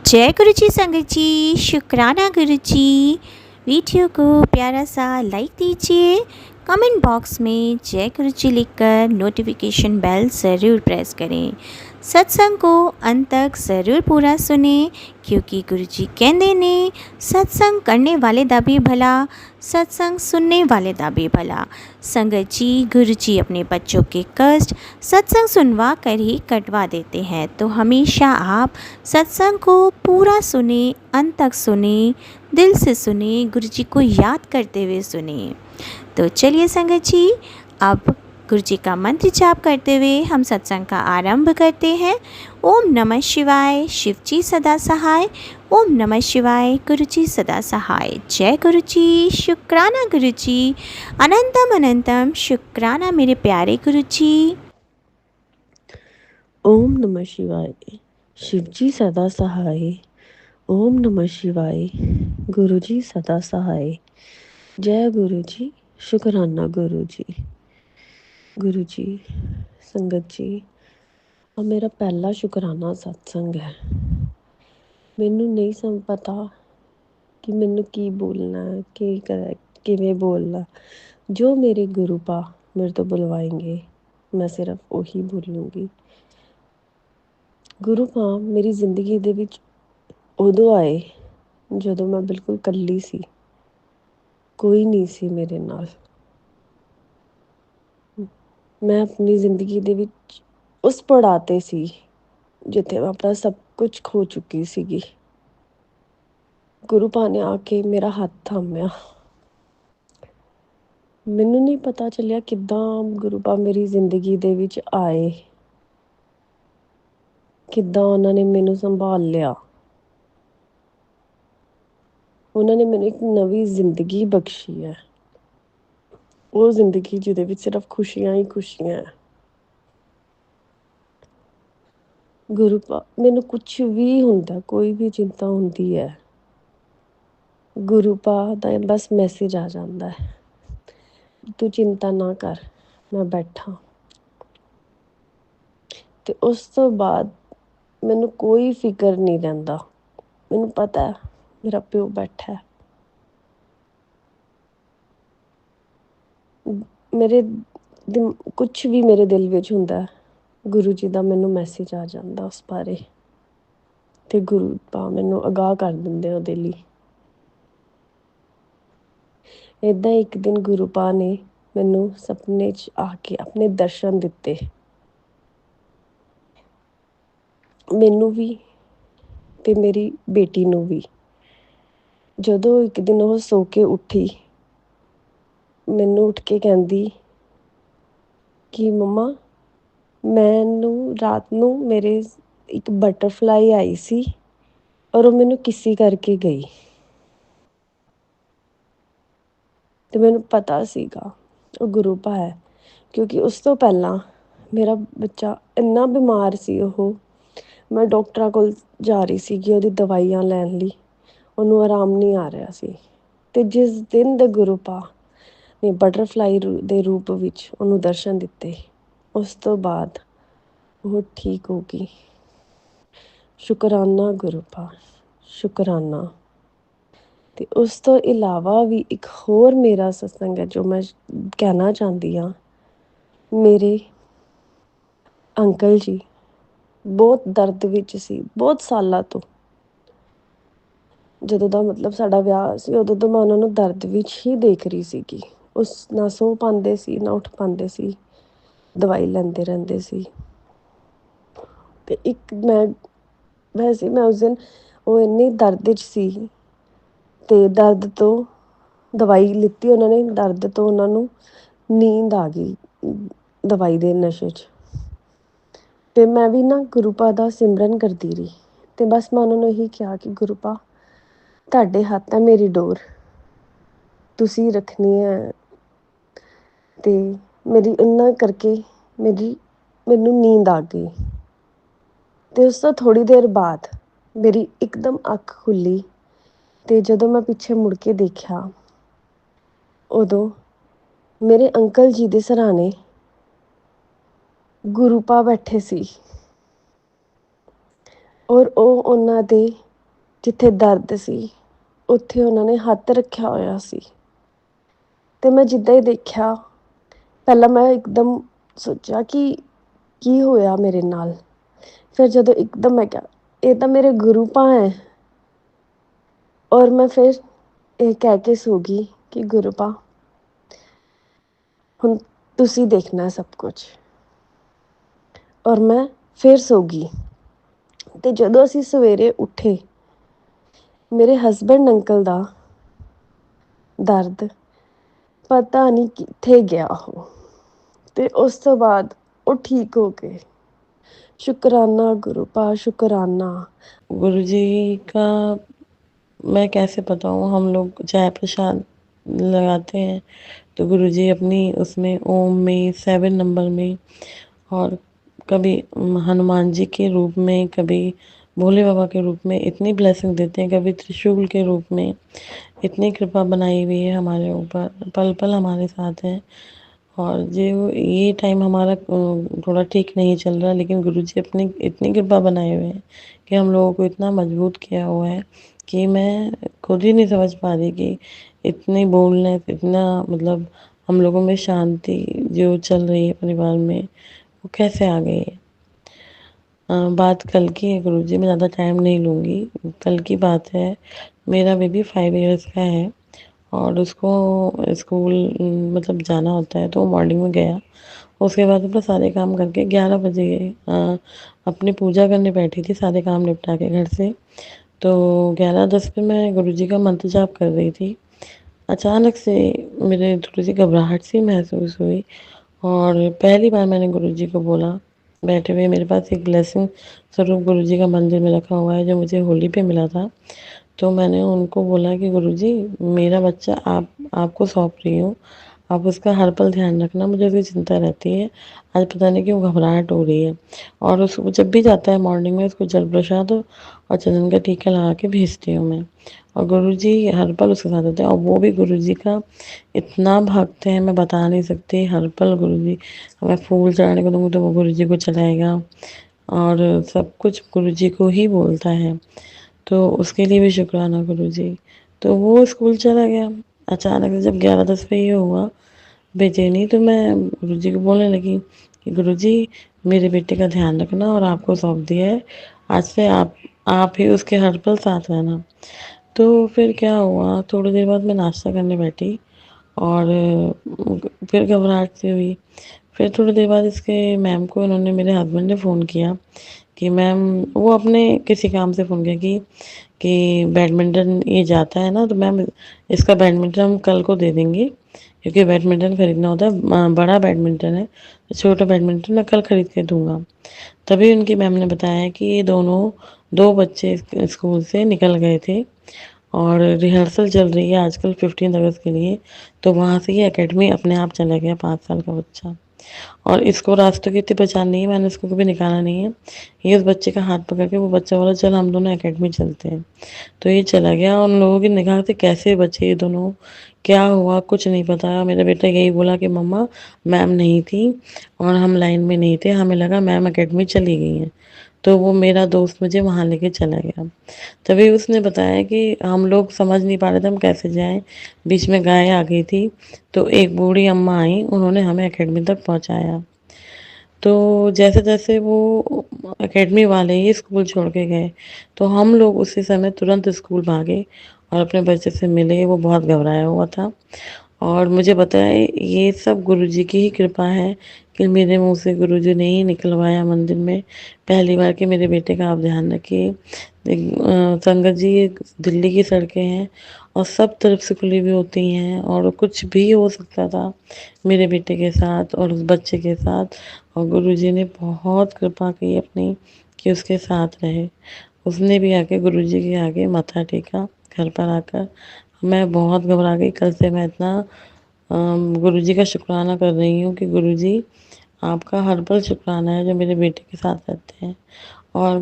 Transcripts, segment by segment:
जय गुरु जी संगत जी, शुक्राना गुरु जी। वीडियो को प्यारा सा लाइक दीजिए, कमेंट बॉक्स में जय गुरु जी लिखकर नोटिफिकेशन बेल ज़रूर प्रेस करें। सत्संग को अंत तक ज़रूर पूरा सुने, क्योंकि गुरु जी कहते ने सत्संग करने वाले दा भी भला, सत्संग सुनने वाले दा भी भला। संगत जी, गुरु जी अपने बच्चों के कष्ट सत्संग सुनवा कर ही कटवा देते हैं, तो हमेशा आप सत्संग को पूरा सुने, अंत तक सुने, दिल से सुने, गुरु जी को याद करते हुए सुने। तो चलिए संगत जी, अब गुरु जी का मंत्र जाप करते हुए हम सत्संग का आरंभ करते हैं। ओम नमः शिवाय, शिव जी सदा सहाय। ओम नमः शिवाय, गुरु जी सदा सहाय। जय गुरु जी, शुक्राना गुरु जी, अनंतम अनंतम शुक्राना मेरे प्यारे गुरु जी। ओम नमः शिवाय, शिव जी सदा सहाय। ओम नमः शिवाय, गुरु जी सदा सहाय। जय गुरु जी, शुक्राना गुरु जी। गुरु जी, संगत जी, अब मेरा पहला शुक्राना सत्संग है। ਮੈਨੂੰ ਨਹੀਂ ਸਮ ਪਤਾ ਕਿ ਮੈਨੂੰ ਕੀ ਬੋਲਣਾ ਹੈ, ਕੀ ਕਰ ਕਿਵੇਂ ਬੋਲਣਾ। ਜੋ ਮੇਰੇ ਗੁਰੂ ਪਾ ਮੇਰੇ ਤੋਂ ਬੁਲਵਾएंगे ਮੈਂ ਸਿਰਫ ਉਹੀ ਬੋਲੂੰਗੀ। ਗੁਰੂ ਪਾ ਮੇਰੀ ਜ਼ਿੰਦਗੀ ਦੇ ਵਿੱਚ ਉਦੋਂ ਆਏ ਜਦੋਂ ਮੈਂ ਬਿਲਕੁਲ ਇਕੱਲੀ ਸੀ, ਕੋਈ ਨਹੀਂ ਸੀ ਮੇਰੇ ਨਾਲ। ਮੈਂ ਆਪਣੀ ਜ਼ਿੰਦਗੀ ਦੇ ਵਿੱਚ ਉਸ ਪੜਾਅ 'ਤੇ ਸੀ ਜਿੱਥੇ ਮੈਂ ਆਪਣਾ ਸਭ ਕੁਝ ਖੋ ਚੁੱਕੀ ਸੀਗੀ। ਗੁਰੂ ਪਾ ਨੇ ਆ ਕੇ ਮੇਰਾ ਹੱਥ ਥਾਮਿਆ। ਮੈਨੂੰ ਨਹੀਂ ਪਤਾ ਚੱਲਿਆ ਕਿੱਦਾਂ ਗੁਰੂ ਪਾ ਮੇਰੀ ਜ਼ਿੰਦਗੀ ਦੇ ਵਿੱਚ ਆਏ, ਕਿੱਦਾਂ ਉਹਨਾਂ ਨੇ ਮੈਨੂੰ ਸੰਭਾਲ ਲਿਆ। ਉਹਨਾਂ ਨੇ ਮੈਨੂੰ ਇੱਕ ਨਵੀਂ ਜ਼ਿੰਦਗੀ ਬਖਸ਼ੀ ਹੈ, ਉਹ ਜ਼ਿੰਦਗੀ ਜਿਹਦੇ ਵਿੱਚ ਸਿਰਫ ਖੁਸ਼ੀਆਂ ਹੀ ਖੁਸ਼ੀਆਂ ਹੈ। ਗੁਰੂ ਪਾ ਮੈਨੂੰ ਕੁਛ ਵੀ ਹੁੰਦਾ, ਕੋਈ ਵੀ ਚਿੰਤਾ ਹੁੰਦੀ ਹੈ, ਗੁਰੂ ਪਾ ਦਾ ਬਸ ਮੈਸੇਜ ਆ ਜਾਂਦਾ ਹੈ, ਤੂੰ ਚਿੰਤਾ ਨਾ ਕਰ, ਮੈਂ ਬੈਠਾ। ਅਤੇ ਉਸ ਤੋਂ ਬਾਅਦ ਮੈਨੂੰ ਕੋਈ ਫਿਕਰ ਨਹੀਂ ਰਹਿੰਦਾ। ਮੈਨੂੰ ਪਤਾ ਮੇਰਾ ਪਿਓ ਬੈਠਾ। ਮੇਰੇ ਕੁਛ ਵੀ ਮੇਰੇ ਦਿਲ ਵਿੱਚ ਹੁੰਦਾ, ਗੁਰੂ ਜੀ ਦਾ ਮੈਨੂੰ ਮੈਸੇਜ ਆ ਜਾਂਦਾ ਉਸ ਬਾਰੇ, ਅਤੇ ਗੁਰੂ ਪਾ ਮੈਨੂੰ ਅਗਾਹ ਕਰ ਦਿੰਦੇ ਉਹਦੇ ਲਈ। ਇੱਦਾਂ ਇੱਕ ਦਿਨ ਗੁਰੂ ਪਾ ਨੇ ਮੈਨੂੰ ਸੁਪਨੇ 'ਚ ਆ ਕੇ ਆਪਣੇ ਦਰਸ਼ਨ ਦਿੱਤੇ, ਮੈਨੂੰ ਵੀ ਅਤੇ ਮੇਰੀ ਬੇਟੀ ਨੂੰ ਵੀ। ਜਦੋਂ ਇੱਕ ਦਿਨ ਉਹ ਸੋ ਕੇ ਉੱਠੀ, ਮੈਨੂੰ ਉੱਠ ਕੇ ਕਹਿੰਦੀ ਕਿ ਮੰਮਾ, ਮੈਨੂੰ ਰਾਤ ਨੂੰ ਮੇਰੇ ਇੱਕ ਬਟਰਫਲਾਈ ਆਈ ਸੀ ਔਰ ਉਹ ਮੈਨੂੰ ਕਿਸੀ ਕਰਕੇ ਗਈ। ਅਤੇ ਮੈਨੂੰ ਪਤਾ ਸੀਗਾ ਉਹ ਗੁਰੂ ਪਾ ਹੈ, ਕਿਉਂਕਿ ਉਸ ਤੋਂ ਪਹਿਲਾਂ ਮੇਰਾ ਬੱਚਾ ਇੰਨਾ ਬਿਮਾਰ ਸੀ। ਮੈਂ ਡਾਕਟਰਾਂ ਕੋਲ ਜਾ ਰਹੀ ਸੀਗੀ ਉਹਦੀ ਦਵਾਈਆਂ ਲੈਣ ਲਈ, ਉਹਨੂੰ ਆਰਾਮ ਨਹੀਂ ਆ ਰਿਹਾ ਸੀ। ਅਤੇ ਜਿਸ ਦਿਨ ਦੇ ਗੁਰੂ ਪਾ ਨੇ ਬਟਰਫਲਾਈ ਦੇ ਰੂਪ ਵਿੱਚ ਉਹਨੂੰ ਦਰਸ਼ਨ ਦਿੱਤੇ, ਉਸ ਤੋਂ ਬਾਅਦ ਉਹ ਠੀਕ ਹੋ ਗਈ। ਸ਼ੁਕਰਾਨਾ ਗੁਰੂ ਪਾ, ਸ਼ੁਕਰਾਨਾ। ਅਤੇ ਉਸ ਤੋਂ ਇਲਾਵਾ ਵੀ ਇੱਕ ਹੋਰ ਮੇਰਾ ਸਤਸੰਗ ਹੈ ਜੋ ਮੈਂ ਕਹਿਣਾ ਚਾਹੁੰਦੀ ਹਾਂ। ਮੇਰੇ ਅੰਕਲ ਜੀ ਬਹੁਤ ਦਰਦ ਵਿੱਚ ਸੀ, ਬਹੁਤ ਸਾਲਾਂ ਤੋਂ। ਜਦੋਂ ਦਾ ਮਤਲਬ ਸਾਡਾ ਵਿਆਹ ਸੀ, ਉਦੋਂ ਤੋਂ ਮੈਂ ਉਹਨਾਂ ਨੂੰ ਦਰਦ ਵਿੱਚ ਹੀ ਦੇਖ ਰਹੀ ਸੀਗੀ। ਨਾ ਸੋ ਪਾਉਂਦੇ ਸੀ, ਨਾ ਉੱਠ ਪਾਉਂਦੇ ਸੀ, ਦਵਾਈ ਲੈਂਦੇ ਰਹਿੰਦੇ ਸੀ। ਅਤੇ ਵੈਸੇ ਮੈਂ ਉਸ ਦਿਨ ਉਹ ਇੰਨੀ ਦਰਦ 'ਚ ਸੀ, ਅਤੇ ਦਰਦ ਤੋਂ ਦਵਾਈ ਲਿੱਤੀ ਉਹਨਾਂ ਨੇ, ਦਰਦ ਤੋਂ ਉਹਨਾਂ ਨੂੰ ਨੀਂਦ ਆ ਗਈ ਦਵਾਈ ਦੇ ਨਸ਼ੇ 'ਚ। ਅਤੇ ਮੈਂ ਵੀ ਨਾ ਗੁਰੂ ਪਾ ਦਾ ਸਿਮਰਨ ਕਰਦੀ ਰਹੀ, ਅਤੇ ਬਸ ਮੈਂ ਉਹਨਾਂ ਨੂੰ ਇਹੀ ਕਿਹਾ ਕਿ ਗੁਰੂ ਪਾ, ਤੁਹਾਡੇ ਹੱਥ ਹੈ ਮੇਰੀ ਡੋਰ, ਤੁਸੀਂ ਰੱਖਣੀ ਹੈ। ਅਤੇ ਮੇਰੀ ਉਹਨਾਂ ਕਰਕੇ ਮੈਨੂੰ ਨੀਂਦ ਆ ਗਈ। ਅਤੇ ਉਸ ਤੋਂ ਥੋੜ੍ਹੀ ਦੇਰ ਬਾਅਦ ਮੇਰੀ ਇੱਕਦਮ ਅੱਖ ਖੁੱਲ੍ਹੀ, ਅਤੇ ਜਦੋਂ ਮੈਂ ਪਿੱਛੇ ਮੁੜ ਕੇ ਦੇਖਿਆ, ਉਦੋਂ ਮੇਰੇ ਅੰਕਲ ਜੀ ਦੇ ਸਿਰਹਾਣੇ ਗੁਰੂ ਪਾ ਬੈਠੇ ਸੀ, ਔਰ ਉਹ ਉਹਨਾਂ ਦੇ ਜਿੱਥੇ ਦਰਦ ਸੀ ਉੱਥੇ ਉਹਨਾਂ ਨੇ ਹੱਥ ਰੱਖਿਆ ਹੋਇਆ ਸੀ। ਤੇ ਮੈਂ ਜਿੱਦਾਂ ਹੀ ਦੇਖਿਆ, ਪਹਿਲਾਂ ਮੈਂ ਇੱਕਦਮ ਸੋਚਿਆ ਕਿ ਕੀ ਹੋਇਆ ਮੇਰੇ ਨਾਲ। ਫਿਰ ਜਦੋਂ ਇੱਕਦਮ ਮੈਂ ਕਿਹਾ ਇਹ ਤਾਂ ਮੇਰੇ ਗੁਰੂ ਭਾ ਹੈ, ਔਰ ਮੈਂ ਫਿਰ ਇਹ ਕਹਿ ਕੇ ਸੋ ਗਈ ਕਿ ਗੁਰੂ ਭਾ ਹੁਣ ਤੁਸੀਂ ਦੇਖਣਾ ਸਭ ਕੁਝ। ਔਰ ਮੈਂ ਫਿਰ ਸੋ ਗਈ। ਤੇ ਜਦੋਂ ਅਸੀਂ ਸਵੇਰੇ ਉੱਠੇ, ਮੇਰੇ ਹਸਬੈਂਡ ਅੰਕਲ ਦਾ ਦਰਦ ਪਤਾ ਨਹੀਂ ਕਿੱਥੇ ਗਿਆ ਉਹ। ਤੇ ਉਸ ਤੋਂ ਬਾਅਦ ਉਹ ठीक हो गए। शुक्राना गुरु पा, शुक्राना। गुरु जी का मैं कैसे बताऊँ, हम लोग चाय प्रसाद लगाते हैं तो गुरु जी अपनी उसमें ओम में 7 नंबर में और कभी हनुमान जी के रूप में, कभी भोले बाबा के रूप में इतनी ब्लेसिंग देते हैं, कभी त्रिशूल के रूप में। इतनी कृपा बनाई हुई है हमारे ऊपर, पल पल हमारे साथ है। और जो ये टाइम हमारा थोड़ा ठीक नहीं चल रहा, लेकिन गुरुजी अपनी इतनी कृपा बनाए हुए हैं कि हम लोगों को इतना मजबूत किया हुआ है कि मैं खुद ही नहीं समझ पा रही कि इतनी बोलनेस, इतना मतलब हम लोगों में शांति जो चल रही है परिवार में, वो कैसे आ गई है। बात कल की है गुरुजी, मैं ज़्यादा टाइम नहीं लूँगी। कल की बात है, मेरा बेबी 5 इयर्स का है और उसको स्कूल मतलब जाना होता है, तो मॉर्निंग में गया। उसके बाद अपना सारे काम करके 11 बजे अपनी पूजा करने बैठी थी, सारे काम निपटा के घर से। तो 11:10 पे मैं गुरुजी का मंत्र जाप कर रही थी। अचानक से मेरे थोड़ी सी घबराहट सी महसूस हुई और पहली बार मैंने गुरुजी को बोला बैठे हुए। मेरे पास एक ब्लेसिंग स्वरूप गुरुजी का मंदिर में रखा हुआ है जो मुझे होली पे मिला था। तो मैंने उनको बोला कि गुरुजी, मेरा बच्चा आपको सौंप रही हूँ, आप उसका हर पल ध्यान रखना, मुझे उसकी चिंता रहती है। आज पता नहीं क्यों घबराहट हो रही है। और उसको जब भी जाता है मॉर्निंग में उसको जल प्रसाद और चंदन का टीका लगा के भेजती हूँ मैं। और गुरुजी हर पल उसके साथ होते हैं और वो भी गुरुजी का इतना भक्त है, मैं बता नहीं सकती। हर पल गुरुजी, मैं फूल चढ़ाने को दूँगी तो वो गुरुजी को चढ़ाएगा और सब कुछ गुरुजी को ही बोलता है। तो उसके लिए भी शुक्राना गुरुजी। तो वो स्कूल चला गया। अचानक से जब 11:10 पे ये हुआ बेचैनी, तो मैं गुरुजी को बोलने लगी कि गुरुजी, मेरे बेटे का ध्यान रखना और आपको सौंप दिया है, आज से आप ही उसके हर पल साथ रहना। तो फिर क्या हुआ, थोड़ी देर बाद मैं नाश्ता करने बैठी और फिर घबराहट सी हुई। फिर थोड़ी देर बाद इसके मैम को इन्होंने, मेरे हस्बैंड ने फ़ोन किया कि मैम, वो अपने किसी काम से फ़ोन किया कि बैडमिंटन ये जाता है ना, तो मैम इसका बैडमिंटन हम कल को दे देंगे, क्योंकि बैडमिंटन खरीदना होता है, बड़ा बैडमिंटन है, तो छोटा बैडमिंटन मैं कल खरीद के दूंगा। तभी उनकी मैम ने बताया कि ये दो बच्चे स्कूल से निकल गए थे और रिहर्सल चल रही है आजकल 15 अगस्त के लिए, तो वहाँ से ये एकेडमी अपने आप चला गया 5 साल का बच्चा। और इसको रास्तों की इतनी पहचान नहीं है, मैंने इसको कभी निकाला नहीं है। ये उस बच्चे का हाथ पकड़ के वो बच्चा बोला चल हम दोनों एकेडमी चलते हैं, तो ये चला गया। उन लोगों की निगाह से कैसे बचे ये दोनों, क्या हुआ कुछ नहीं पता। मेरा बेटा यही बोला कि मम्मा, मैम नहीं थी और हम लाइन में नहीं थे, हमें लगा मैम एकेडमी चली गई हैं, तो वो मेरा दोस्त मुझे वहाँ लेके चला गया। तभी उसने बताया कि हम लोग समझ नहीं पा रहे थे हम कैसे जाएं, बीच में गाय आ गई थी, तो एक बूढ़ी अम्मा आई, उन्होंने हमें एकेडमी तक पहुँचाया। तो जैसे जैसे वो एकेडमी वाले ही स्कूल छोड़ के गए, तो हम लोग उसी समय तुरंत स्कूल भागे और अपने बच्चे से मिले। वो बहुत घबराया हुआ था और मुझे बताया ये सब गुरुजी की ही कृपा है कि मेरे मुंह से गुरुजी ने ही निकलवाया मंदिर में पहली बार कि मेरे बेटे का आप ध्यान रखिए। संगत जी, ये दिल्ली की सड़कें हैं और सब तरफ से खुली हुई होती हैं और कुछ भी हो सकता था मेरे बेटे के साथ और उस बच्चे के साथ, और गुरुजी ने बहुत कृपा की अपनी कि उसके साथ रहे। उसने भी आके गुरुजी के आगे माथा टेका घर पर आकर। मैं बहुत घबरा गई। कल से मैं इतना गुरुजी का शुक्राना कर रही हूँ कि गुरुजी, आपका हर पल शुक्राना है जो मेरे बेटे के साथ रहते हैं। और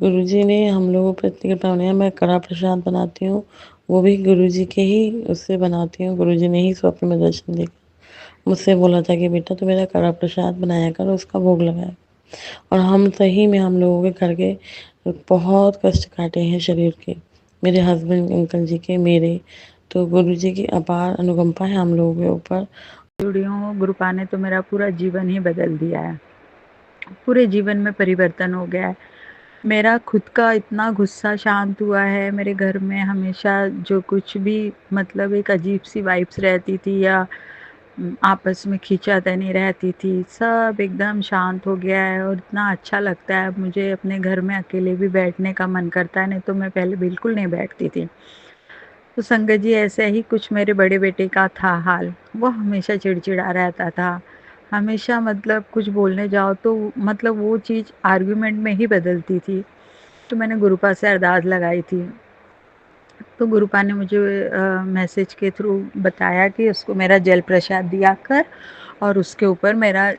गुरुजी ने हम लोगों पर इतनी कृपा बनाई। मैं कड़ा प्रसाद बनाती हूँ, वो भी गुरुजी के ही उससे बनाती हूँ। गुरुजी ने ही स्वप्न में दर्शन देकर मुझसे बोला था कि बेटा तू मेरा कड़ा प्रसाद बनाया कर, उसका भोग लगाया। और हम सही में हम लोगों के घर के बहुत कष्ट काटे हैं शरीर के, मेरे हस्बैंड अंकल जी के, मेरे। तो गुरु जी की अपार अनुकंपा है हम लोगों के ऊपर। जुड़ी हूँ, गुरुपा ने तो मेरा पूरा जीवन ही बदल दिया है, पूरे जीवन में परिवर्तन हो गया है। मेरा खुद का इतना गुस्सा शांत हुआ है। मेरे घर में हमेशा जो कुछ भी मतलब एक अजीब सी वाइब्स रहती थी या आपस में खींचातानी रहती थी, सब एकदम शांत हो गया है और इतना अच्छा लगता है। मुझे अपने घर में अकेले भी बैठने का मन करता है, नहीं तो मैं पहले बिल्कुल नहीं बैठती थी। तो संगत जी, ऐसे ही कुछ मेरे बड़े बेटे का था हाल। वो हमेशा चिड़चिड़ा रहता था, हमेशा मतलब कुछ बोलने जाओ तो मतलब वो चीज़ आर्ग्यूमेंट में ही बदलती थी। तो मैंने गुरुपा से अरदास लगाई थी, तो गुरुपा ने मुझे मैसेज के थ्रू बताया कि उसको मेरा जल प्रसाद दिया कर और उसके ऊपर मेरा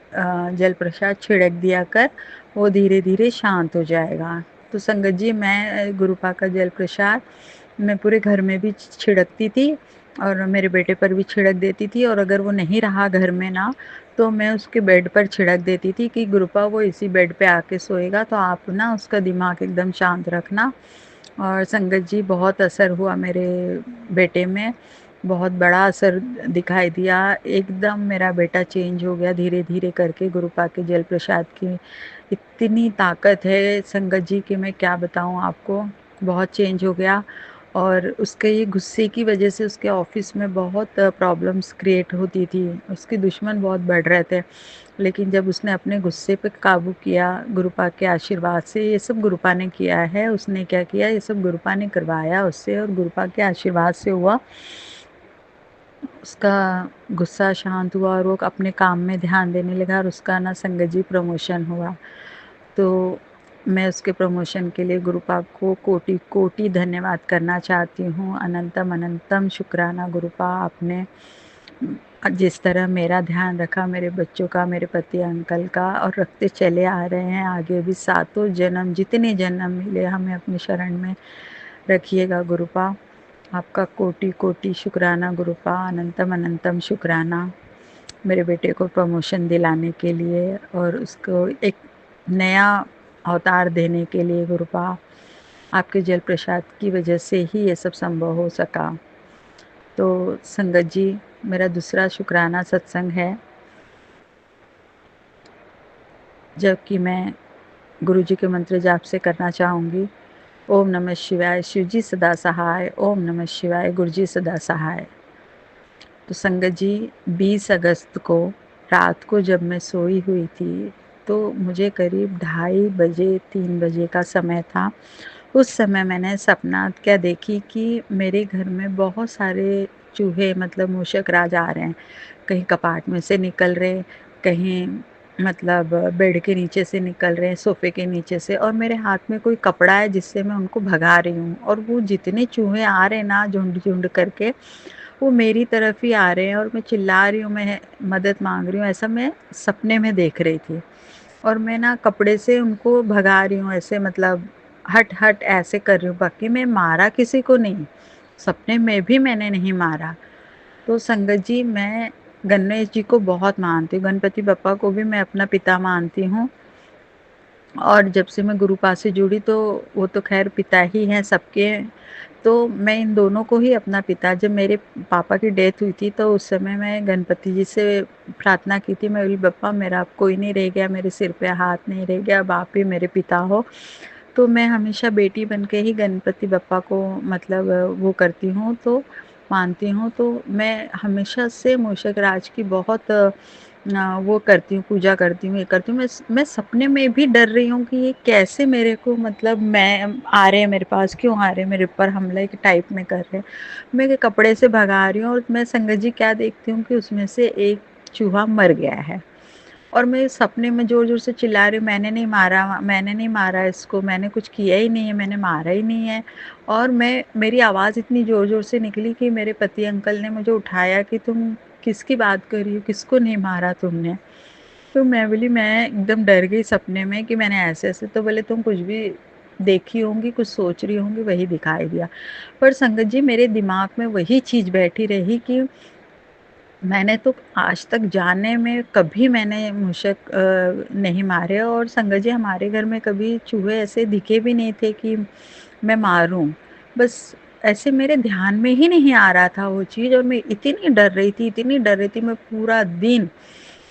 जल प्रसाद छिड़क दिया कर, वो धीरे धीरे शांत हो जाएगा। तो संगत जी, मैं गुरुपा का जल प्रसाद मैं पूरे घर में भी छिड़कती थी और मेरे बेटे पर भी छिड़क देती थी, और अगर वो नहीं रहा घर में ना, तो मैं उसके बेड पर छिड़क देती थी कि गुरुपा वो इसी बेड पे आके सोएगा, तो आप ना उसका दिमाग एकदम शांत रखना। और संगत जी, बहुत असर हुआ मेरे बेटे में, बहुत बड़ा असर दिखाई दिया। एकदम मेरा बेटा चेंज हो गया धीरे धीरे करके। गुरुपा के जल प्रसाद की इतनी ताकत है संगत जी कि मैं क्या बताऊं आपको, बहुत चेंज हो गया। और उसके ये गुस्से की वजह से उसके ऑफिस में बहुत प्रॉब्लम्स क्रिएट होती थी, उसके दुश्मन बहुत बढ़ रहे थे। लेकिन जब उसने अपने गुस्से पे काबू किया, गुरुपा के आशीर्वाद से, ये सब गुरुपा ने किया है, उसने क्या किया, ये सब गुरुपा ने करवाया उससे और गुरुपा के आशीर्वाद से हुआ। उसका गुस्सा शांत हुआ और वो अपने काम में ध्यान देने लगा और उसका ना संगत जी प्रमोशन हुआ। तो मैं उसके प्रमोशन के लिए गुरुपा को कोटि कोटि धन्यवाद करना चाहती हूँ। अनंतम अनंतम शुक्राना गुरुपा, आपने जिस तरह मेरा ध्यान रखा, मेरे बच्चों का, मेरे पति अंकल का, और रखते चले आ रहे हैं आगे भी। सातों जन्म, जितने जन्म मिले हमें अपनी शरण में रखिएगा गुरुपा। आपका कोटि कोटि शुक्राना गुरुपा, अनंतम अनंतम शुक्राना मेरे बेटे को प्रमोशन दिलाने के लिए और उसको एक नया अवतार देने के लिए। गुरुपा, आपके जल प्रसाद की वजह से ही ये सब संभव हो सका। तो संगत जी, मेरा दूसरा शुक्राना सत्संग है, जबकि मैं गुरु जी के मंत्र जाप से करना चाहूँगी। ओम नमः शिवाय, शिव जी सदा सहाय। ओम नमः शिवाय, गुरु जी सदा सहाय। तो संगत जी, 20 अगस्त को रात को जब मैं सोई हुई थी, तो मुझे करीब 2:30 3 बजे का समय था। उस समय मैंने सपना क्या देखी कि मेरे घर में बहुत सारे चूहे, मतलब मूषक राज आ रहे हैं। कहीं कपाट में से निकल रहे, कहीं मतलब बेड के नीचे से निकल रहे हैं, सोफे के नीचे से, और मेरे हाथ में कोई कपड़ा है जिससे मैं उनको भगा रही हूँ। और वो जितने चूहे आ रहे हैं ना, झुंड झुंड करके, वो मेरी तरफ ही आ रहे हैं और मैं चिल्ला रही हूँ, मैं मदद मांग रही हूँ, ऐसा मैं सपने में देख रही थी। और मैं ना कपड़े से उनको भगा रही हूँ, ऐसे मतलब हट हट ऐसे कर रही हूँ, बाकी मैं मारा किसी को नहीं, सपने में भी मैंने नहीं मारा। तो संगत जी, मैं गणेश जी को बहुत मानती हूँ, गणपति बप्पा को भी मैं अपना पिता मानती हूँ। और जब से मैं गुरुपा से जुड़ी, तो वो तो खैर पिता ही हैं सबके, तो मैं इन दोनों को ही अपना पिता, जब मेरे पापा की डेथ हुई थी तो उस समय मैं गणपति जी से प्रार्थना की थी, मैं बोली बप्पा मेरा अब कोई नहीं रह गया, मेरे सिर पे हाथ नहीं रह गया, अब आप ही मेरे पिता हो। तो मैं हमेशा बेटी बन के ही गणपति बप्पा को मतलब वो करती हूँ, तो मानती हूँ। तो मैं हमेशा से मूषक राज की बहुत वो करती हूँ, पूजा करती हूँ, ये करती हूँ। मैं सपने में भी डर रही हूँ कि ये कैसे मेरे को, मतलब मैं आ रहे हैं मेरे पास, क्यों आ रहे हैं मेरे ऊपर हमला के टाइप में कर रहे हैं। मैं कपड़े से भगा रही हूँ और मैं संगत जी क्या देखती हूँ कि उसमें से एक चूहा मर गया है, और मैं सपने में जोर जोर से चिल्ला रही हूँ, मैंने नहीं मारा, मैंने नहीं मारा इसको, मैंने कुछ किया ही नहीं है, मैंने मारा ही नहीं है। और मेरी आवाज़ इतनी जोर जोर से निकली कि मेरे पति अंकल ने मुझे उठाया कि तुम किसकी बात कर रही हो, किसको नहीं मारा तुमने। तो मैं बोली, मैं एकदम डर गई सपने में कि मैंने ऐसे ऐसे, तो बोले तुम कुछ भी देखी होंगी, कुछ सोच रही होंगी, वही दिखाई दिया। पर संगत जी, मेरे दिमाग में वही चीज़ बैठी रही कि मैंने तो आज तक जाने में कभी मैंने मूषक नहीं मारे, और संगत जी हमारे घर में कभी चूहे ऐसे दिखे भी नहीं थे कि मैं मारूं। बस ऐसे मेरे ध्यान में ही नहीं आ रहा था वो चीज़, और मैं इतनी डर रही थी, इतनी डर रही थी। मैं पूरा दिन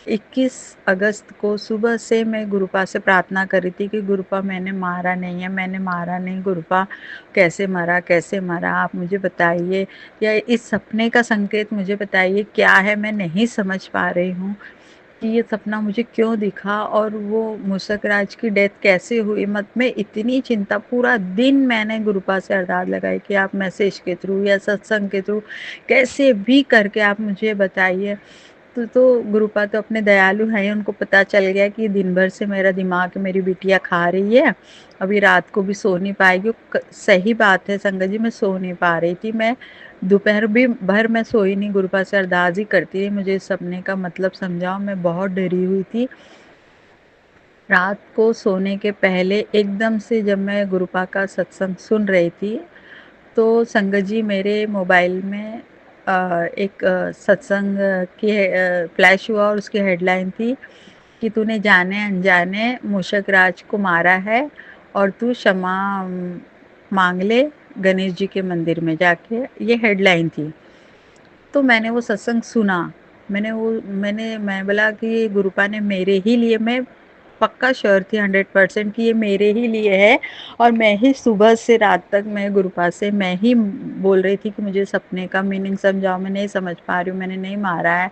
21 अगस्त को सुबह से मैं गुरुपा से प्रार्थना कर रही थी कि गुरुपा मैंने मारा नहीं है, मैंने मारा नहीं। गुरुपा कैसे मरा, कैसे मरा, आप मुझे बताइए, या इस सपने का संकेत मुझे बताइए क्या है। मैं नहीं समझ पा रही हूँ कि ये सपना मुझे क्यों दिखा, और वो मूसक राज की डेथ कैसे हुई। मत मैं इतनी चिंता, पूरा दिन मैंने गुरुपा से अरदास लगाई कि आप मैसेज के थ्रू या सत्संग के थ्रू कैसे भी करके आप मुझे बताइए। तो गुरुपा तो अपने दयालु हैं, उनको पता चल गया कि दिन भर से मेरा दिमाग मेरी बिटिया खा रही है, अभी रात को भी सो नहीं पाएगी। सही बात है संगत जी, मैं सो नहीं पा रही थी। मैं दोपहर भी भर मैं सोई नहीं, गुरुपा से अरदास ही करती रही, मुझे इस सपने का मतलब समझाओ। मैं बहुत डरी हुई थी। रात को सोने के पहले एकदम से जब मैं गुरुपा का सत्संग सुन रही थी, तो संगत जी मेरे मोबाइल में एक सत्संग की फ्लैश हुआ, और उसकी हेडलाइन थी कि तूने जाने अनजाने मूषक राज को मारा है, और तू क्षमा मांग ले गणेश जी के मंदिर में जाके। ये हेडलाइन थी। तो मैंने वो सत्संग सुना। मैं बोला कि गुरुपा ने मेरे ही लिए, मैं पक्का श्योर थी 100% कि ये मेरे ही लिए है। और मैं ही सुबह से रात तक मैं गुरुपा से मैं ही बोल रही थी कि मुझे सपने का मीनिंग समझाओ, मैं नहीं समझ पा रही हूँ, मैंने नहीं मारा है,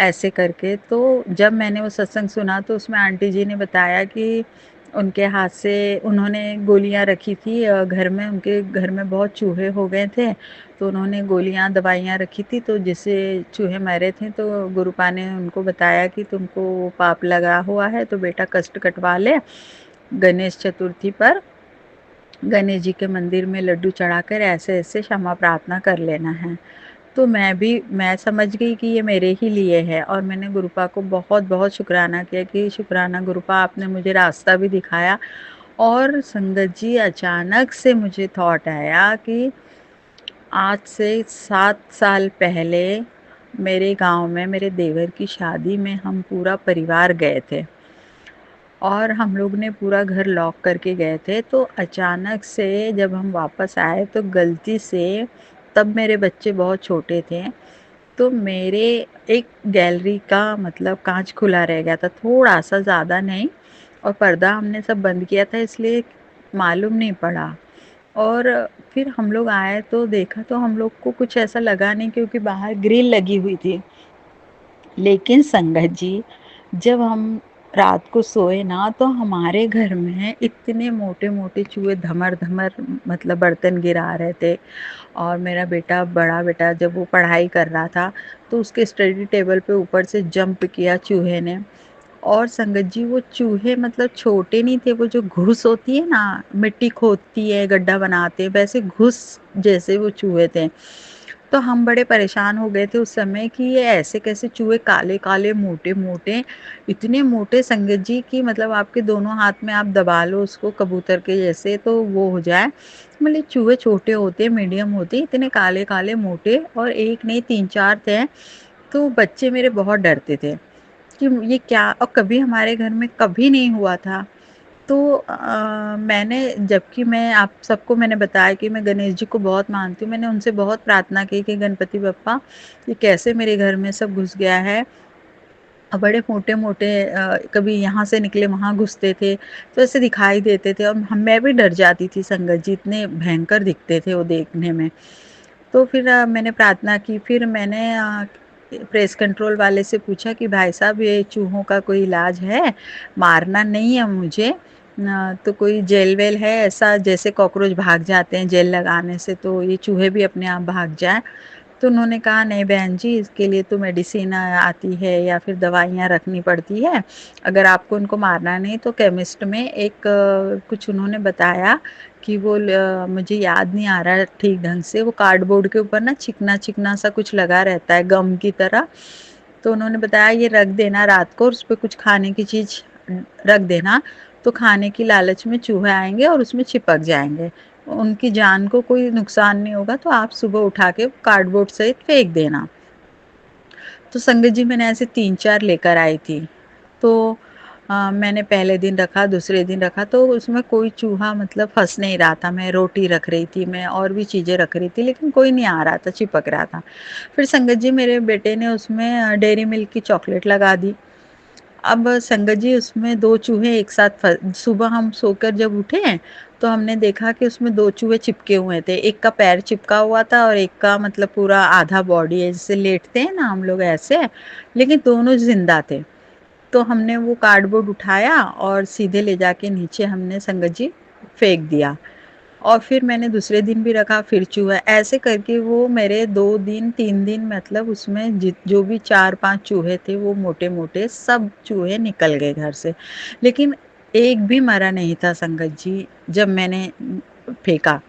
ऐसे करके। तो जब मैंने वो सत्संग सुना तो उसमें आंटी जी ने बताया कि उनके हाथ से उन्होंने गोलियां रखी थी घर में, उनके घर में बहुत चूहे हो गए थे, तो उन्होंने गोलियां दवाइयां रखी थी, तो जिससे चूहे मरे थे। तो गुरुपा ने उनको बताया कि तुमको पाप लगा हुआ है, तो बेटा कष्ट कटवा ले, गणेश चतुर्थी पर गणेश जी के मंदिर में लड्डू चढ़ाकर ऐसे ऐसे क्षमा प्रार्थना कर लेना है। तो मैं समझ गई कि ये मेरे ही लिए है, और मैंने गुरुपा को बहुत बहुत शुक्राना किया कि शुक्राना गुरुपा, आपने मुझे रास्ता भी दिखाया। और संगत जी अचानक से मुझे थॉट आया कि आज से 7 साल पहले मेरे गांव में मेरे देवर की शादी में हम पूरा परिवार गए थे, और हम लोग ने पूरा घर लॉक करके गए थे। तो अचानक से जब हम वापस आए तो गलती से, तब मेरे बच्चे बहुत छोटे थे, तो मेरे एक गैलरी का मतलब कांच खुला रह गया था, थोड़ा सा, ज़्यादा नहीं, और पर्दा हमने सब बंद किया था, इसलिए मालूम नहीं पड़ा। और फिर हम लोग आए तो देखा, तो हम लोग को कुछ ऐसा लगा नहीं क्योंकि बाहर ग्रिल लगी हुई थी। लेकिन संगत जी, जब हम रात को सोए ना, तो हमारे घर में इतने मोटे मोटे चूहे धमर धमर मतलब बर्तन गिरा रहे थे। और मेरा बेटा, बड़ा बेटा, जब वो पढ़ाई कर रहा था तो उसके स्टडी टेबल पे ऊपर से जंप किया चूहे ने। और संगत जी वो चूहे मतलब छोटे नहीं थे, वो जो घुस होती है ना, मिट्टी खोदती है गड्ढा बनाते हैं, वैसे घुस जैसे वो चूहे थे। तो हम बड़े परेशान हो गए थे उस समय कि ये ऐसे कैसे चूहे, काले काले मोटे मोटे, इतने मोटे संगत जी की मतलब आपके दोनों हाथ में आप दबा लो उसको कबूतर के जैसे तो वो हो जाए। मतलब चूहे छोटे होते, मीडियम होते, इतने काले काले मोटे, और एक नहीं 3-4 थे। तो बच्चे मेरे बहुत डरते थे कि ये क्या, और कभी हमारे घर में कभी नहीं हुआ था। तो मैंने, जबकि मैं आप सबको मैंने बताया कि मैं गणेश जी को बहुत मानती हूँ, मैंने उनसे बहुत प्रार्थना की कि गणपति बप्पा ये कैसे मेरे घर में सब घुस गया है। बड़े मोटे मोटे कभी यहाँ से निकले वहाँ घुसते थे, तो ऐसे दिखाई देते थे, और मैं भी डर जाती थी संगत जी, इतने भयंकर दिखते थे वो देखने में। तो फिर मैंने प्रार्थना की, फिर मैंने प्रेस कंट्रोल वाले से पूछा कि भाई साहब ये चूहों का कोई इलाज है, मारना नहीं है मुझे, तो कोई जेल वेल है ऐसा, जैसे कॉकरोच भाग जाते हैं जेल लगाने से, तो ये चूहे भी अपने आप भाग जाए। तो उन्होंने कहा नहीं बहन जी, इसके लिए तो मेडिसिन आती है या फिर दवाइयाँ रखनी पड़ती है, अगर आपको उनको मारना नहीं तो केमिस्ट में एक कुछ उन्होंने बताया कि वो मुझे याद नहीं आ रहा ठीक ढंग से, वो कार्डबोर्ड के ऊपर ना चिकना चिकना सा कुछ लगा रहता है गम की तरह। तो उन्होंने बताया ये रख देना रात को, और उस पर कुछ खाने की चीज़ रख देना, तो खाने की लालच में चूहे आएंगे और उसमें चिपक जाएंगे, उनकी जान को कोई नुकसान नहीं होगा, तो आप सुबह उठा के कार्डबोर्ड सहित फेंक देना। तो संगत जी मैंने ऐसे 3-4 लेकर आई थी। तो मैंने पहले दिन रखा, दूसरे दिन रखा, तो उसमें कोई चूहा मतलब फँस नहीं रहा था। मैं रोटी रख रही थी, मैं और भी चीज़ें रख रही थी, लेकिन कोई नहीं आ रहा था, चिपक रहा था। फिर संगत जी मेरे बेटे ने उसमें डेयरी मिल्क की चॉकलेट लगा दी। अब संगत जी उसमें 2 चूहे एक साथ सुबह हम सोकर जब उठे, तो हमने देखा कि उसमें 2 चूहे चिपके हुए थे। एक का पैर चिपका हुआ था और एक का मतलब पूरा आधा बॉडी है, जैसे लेटते हैं ना हम लोग ऐसे, लेकिन दोनों ज़िंदा थे। तो हमने वो कार्डबोर्ड उठाया और सीधे ले जाके नीचे हमने संगत जी फेंक दिया। और फिर मैंने दूसरे दिन भी रखा, फिर चूहा, ऐसे करके वो मेरे 2 दिन 3 दिन मतलब उसमें जो भी 4-5 चूहे थे वो मोटे-मोटे सब चूहे निकल गए घर से। लेकिन एक भी मरा नहीं था संगत जी जब मैंने फेंका।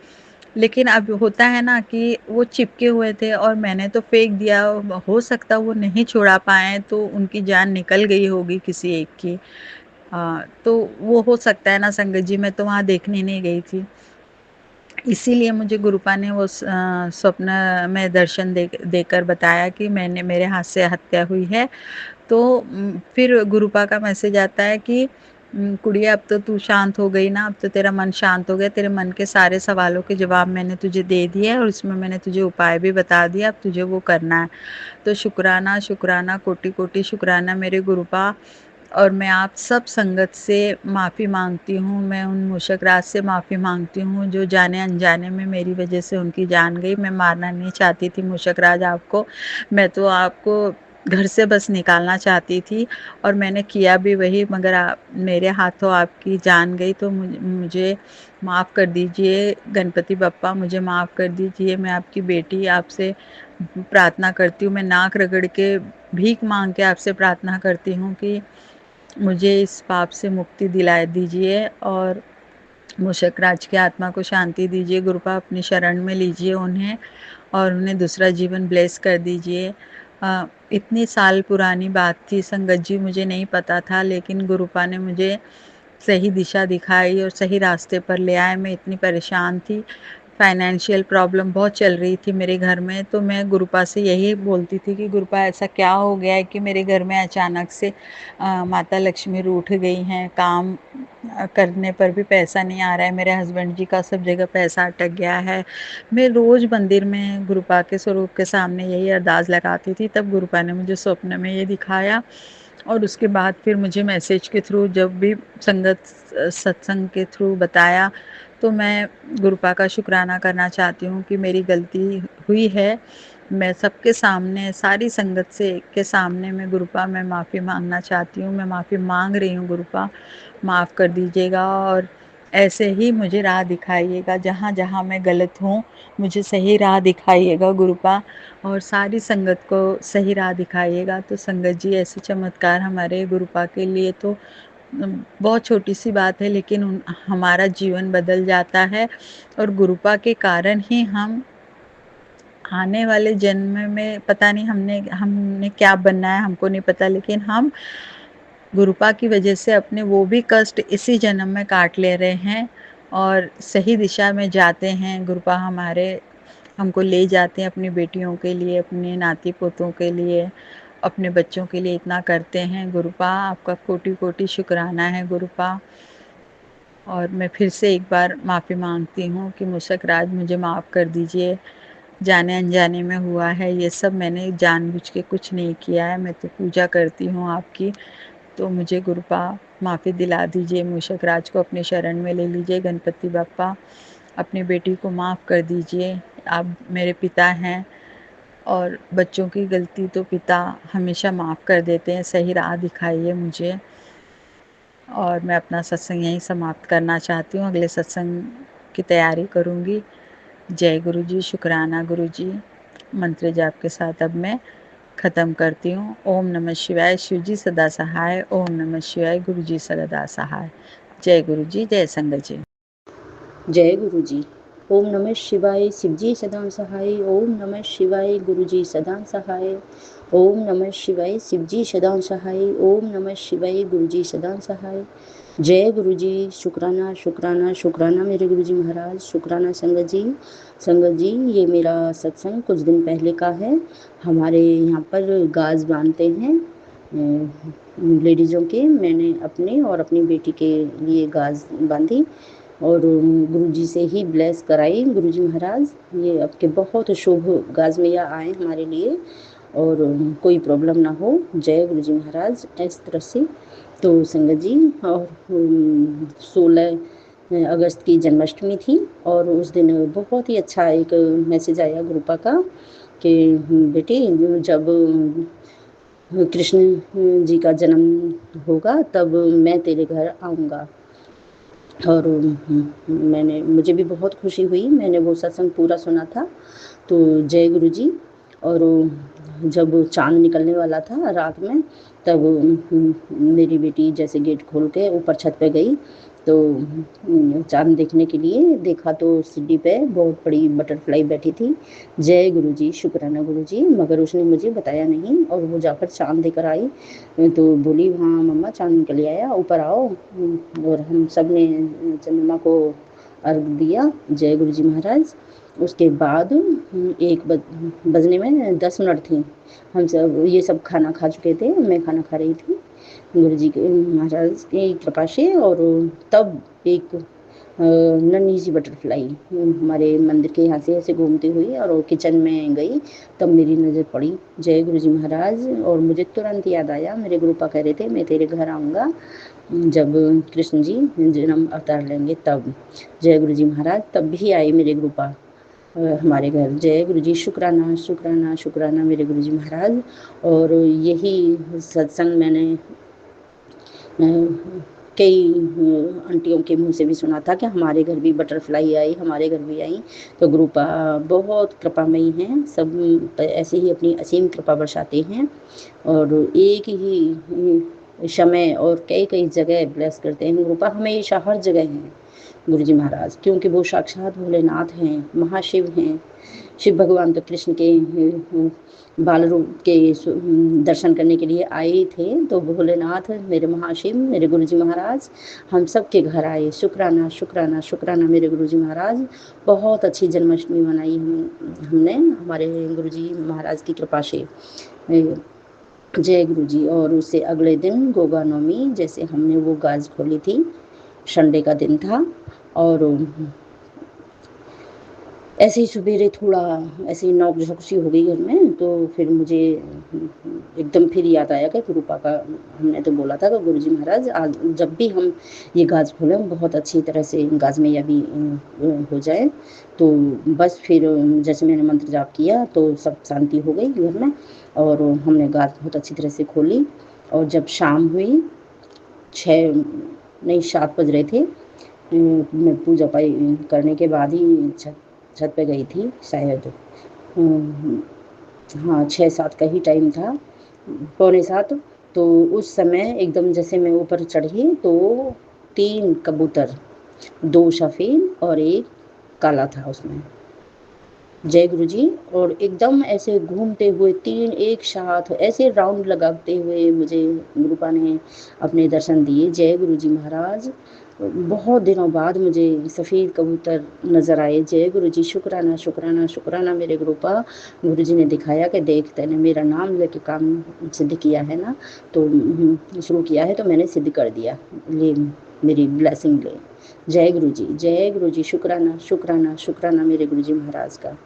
लेकिन अब होता है ना कि वो चिपके हुए थे और मैंने तो फेंक दिया, हो सकता वो नहीं छुड़ा पाएँ तो उनकी जान निकल गई होगी किसी एक की। तो वो हो सकता है ना संगत जी, मैं तो वहाँ देखने नहीं गई थी। इसीलिए मुझे गुरुपा ने वो स्वप्न में दर्शन देकर बताया कि मेरे हाथ से हत्या हुई है। तो फिर गुरुपा का मैसेज आता है कि कुड़िया अब तो तू शांत हो गई ना, अब तो तेरा मन शांत हो गया, तेरे मन के सारे सवालों के जवाब मैंने तुझे दे दिए हैं और इसमें मैंने तुझे उपाय भी बता दिया, अब तुझे वो करना है। तो शुक्राना, शुक्राना, कोटि-कोटि शुक्राना मेरे गुरुपा। और मैं आप सब संगत से माफ़ी माँगती हूँ, मैं उन मूषक राज से माफ़ी माँगती हूँ जो जाने-अनजाने में मेरी वज़ह से उनकी जान गई। मैं मारना नहीं चाहती थी मूषक राज आपको, मैं तो आपको घर से बस निकालना चाहती थी और मैंने किया भी वही, मगर मेरे हाथों आपकी जान गई, तो मुझे माफ़ कर दीजिए गणपति बप्पा, मुझे माफ़ कर दीजिए। मैं आपकी बेटी आपसे प्रार्थना करती हूँ, मैं नाक रगड़ के भीख माँग के आपसे प्रार्थना करती हूँ कि मुझे इस पाप से मुक्ति दिला दीजिए और मूषक राज की आत्मा को शांति दीजिए। गुरुपा अपनी शरण में लीजिए उन्हें और उन्हें दूसरा जीवन ब्लेस कर दीजिए। इतनी साल पुरानी बात थी संगत जी, मुझे नहीं पता था, लेकिन गुरुपा ने मुझे सही दिशा दिखाई और सही रास्ते पर ले आए। मैं इतनी परेशान थी, फाइनेंशियल प्रॉब्लम बहुत चल रही थी मेरे घर में, तो मैं गुरुपा से यही बोलती थी कि गुरुपा ऐसा क्या हो गया है कि मेरे घर में अचानक से माता लक्ष्मी रूठ गई हैं, काम करने पर भी पैसा नहीं आ रहा है, मेरे हस्बैंड जी का सब जगह पैसा अटक गया है। मैं रोज़ मंदिर में गुरुपा के स्वरूप के सामने यही अरदास लगाती थी, तब गुरुपा ने मुझे स्वप्न में ये दिखाया और उसके बाद फिर मुझे मैसेज के थ्रू जब भी सत्संग के थ्रू बताया, तो मैं गुरुपा का शुक्राना करना चाहती हूँ कि मेरी गलती हुई है। मैं सबके सामने, सारी संगत से के सामने मैं गुरुपा मैं माफ़ी माँगना चाहती हूँ। मैं माफ़ी माँग रही हूँ गुरुपा, माफ़ कर दीजिएगा और ऐसे ही मुझे राह दिखाइएगा, जहाँ-जहाँ मैं गलत हूँ, मुझे सही राह दिखाइएगा गुरुपा और सारी संगत को सही राह दिखाइएगा। तो संगत जी, ऐसे चमत्कार हमारे गुरुपा के लिए तो बहुत छोटी-सी बात है, लेकिन हमारा जीवन बदल जाता है और गुरुपा के कारण ही हम आने वाले जन्म में पता नहीं हमने क्या बनना है, हमको नहीं पता, लेकिन हम गुरुपा की वजह से अपने वो भी कष्ट इसी जन्म में काट ले रहे हैं और सही दिशा में जाते हैं। गुरुपा हमारे हमको ले जाते हैं अपनी बेटियों के लिए, अपने नाती-पोतों के लिए, अपने बच्चों के लिए इतना करते हैं। गुरुपा आपका कोटि-कोटि शुक्राना है गुरुपा। और मैं फिर से एक बार माफ़ी माँगती हूँ कि मूषक राज मुझे माफ़ कर दीजिए, जाने-अनजाने में हुआ है ये सब, मैंने जानबूझ के कुछ नहीं किया है, मैं तो पूजा करती हूँ आपकी। तो मुझे गुरुपा माफ़ी दिला दीजिए, मूषक राज को अपनी शरण में ले लीजिए। गणपति बप्पा अपनी बेटी को माफ़ कर दीजिए, आप मेरे पिता हैं और बच्चों की गलती तो पिता हमेशा माफ़ कर देते हैं, सही राह दिखाइए मुझे। और मैं अपना सत्संग यहीं समाप्त करना चाहती हूँ, अगले सत्संग की तैयारी करूँगी। जय गुरु जी, शुक्राना गुरु जी। मंत्र जाप के साथ अब मैं ख़त्म करती हूँ। ओम नमः शिवाय, शिव जी सदा सहाय। ओम नमः शिवाय, गुरु जी सदा सहाय। जय गुरु जी, जय संगत जी। जय गुरु जी। ओम नमः शिवाय, शिवजी सदा सहाय। ओम नमः शिवाय, गुरु जी सदा सहाय। ओम नमः शिवाय शिवजी सदा सहाय। ओम नमः शिवाय गुरुजी सदा सहाय। जय गुरुजी। शुक्राना शुक्राना शुक्राना मेरे गुरुजी महाराज। शुक्राना संगत जी। संगत जी, ये मेरा सत्संग कुछ दिन पहले का है। हमारे यहाँ पर गाज बांधते हैं लेडीज़ों के। मैंने अपने और अपनी बेटी के लिए गाज बांधी और गुरुजी से ही ब्लेस कराई। गुरुजी महाराज, ये आपके बहुत शुभ गाज मैया आए हमारे लिए और कोई प्रॉब्लम ना हो। जय गुरुजी महाराज। इस तरह से तो संगत जी, और 16 अगस्त की जन्माष्टमी थी और उस दिन बहुत ही अच्छा एक मैसेज आया गुरुपा का कि बेटी, जब कृष्ण जी का जन्म होगा तब मैं तेरे घर आऊँगा। और मुझे भी बहुत खुशी हुई। मैंने वो सत्संग पूरा सुना था। तो जय गुरु जी। और जब चाँद निकलने वाला था रात में, तब मेरी बेटी जैसे गेट खोल के ऊपर छत पे गई तो चाँद देखने के लिए देखा तो सीढ़ी पे बहुत बड़ी बटरफ्लाई बैठी थी। जय गुरु जी, शुक्राना गुरु जी। मगर उसने मुझे बताया नहीं और वो जाकर चाँद लेकर आई। तो बोली, हाँ मम्मा, चाँद निकल आया, ऊपर आओ। और हम सब ने चंद्रमा को अर्घ दिया। जय गुरु जी महाराज। उसके बाद 1 बजने में 10 मिनट थी। हम सब ये सब खाना खा चुके थे, मैं खाना खा रही थी गुरु जी के महाराज की कृपा से। और तब एक नन्ही सी बटरफ्लाई हमारे मंदिर के यहाँ से ऐसे घूमती हुई और वो किचन में गई, तब मेरी नज़र पड़ी। जय गुरु जी महाराज। और मुझे तुरंत याद आया, मेरे गुरुपा कह रहे थे मैं तेरे घर आऊँगा जब कृष्ण जी जन्म अवतार लेंगे तब। जय गुरु जी महाराज। तब भी आए मेरे गुरुपा हमारे घर। जय गुरु जी। शुक्राना शुक्राना शुक्राना मेरे गुरु जी महाराज। और यही सत्संग मैंने कई आंटियों के मुंह से भी सुना था कि हमारे घर भी बटरफ्लाई आई, हमारे घर भी आई। तो गुरुपा बहुत कृपामयी हैं, सब ऐसे ही अपनी असीम कृपा बरसाते हैं और एक ही समय और कई कई जगह ब्लेस करते हैं। गुरुपा हमेशा हर जगह हैं गुरु जी महाराज, क्योंकि वो साक्षात भोलेनाथ हैं, महाशिव हैं। शिव भगवान तो कृष्ण के बाल रूप के दर्शन करने के लिए आए थे, तो भोलेनाथ मेरे महाशिव, मेरे गुरु जी महाराज हम सब के घर आए। शुक्राना शुक्राना शुक्राना मेरे गुरु जी महाराज। बहुत अच्छी जन्माष्टमी मनाई हमने हमारे गुरु जी महाराज की कृपा से। जय गुरु जी। और उससे अगले दिन गोगा नवमी, जैसे हमने वो गाज खोली थी, संडे का दिन था। और ऐसे ही सवेरे थोड़ा ऐसे ही नौक-झोंक सी हो गई घर में, तो फिर मुझे एकदम फिर याद आया कि गुरुपा का हमने तो बोला था कि गुरु जी महाराज आज जब भी हम ये गाज खोलें बहुत अच्छी तरह से गाज मैया भी हो जाए। तो बस फिर जैसे मैंने मंत्र जाप किया तो सब शांति हो गई घर में और हमने गाज बहुत अच्छी तरह से खोली। और जब शाम हुई 6 नहीं 7 बज रहे थे, मैं पूजा पाई करने के बाद ही छत पे गई थी शायद। हाँ 6-7 का ही टाइम था, पौने 7। तो उस समय एकदम जैसे मैं ऊपर चढ़ी तो 3 कबूतर, 2 सफ़ेद और 1 काला था उसमें। जय गुरु जी। और एकदम ऐसे घूमते हुए 3 एक साथ ऐसे राउंड लगाते हुए मुझे गुरुपा ने अपने दर्शन दिए। जय गुरु जी महाराज। बहुत दिनों बाद मुझे सफ़ेद कबूतर नज़र आए। जय गुरु जी। शुक्राना शुक्राना शुक्राना मेरे गुरुपा। गुरु जी ने दिखाया कि देख, तैने मेरा नाम लेके काम सिद्ध किया है ना, तो शुरू किया है तो मैंने सिद्ध कर दिया, ले मेरी ब्लेसिंग ले। जय गुरु जी। जय गुरु जी। शुक्राना शुक्राना शुक्राना मेरे गुरु जी महाराज का।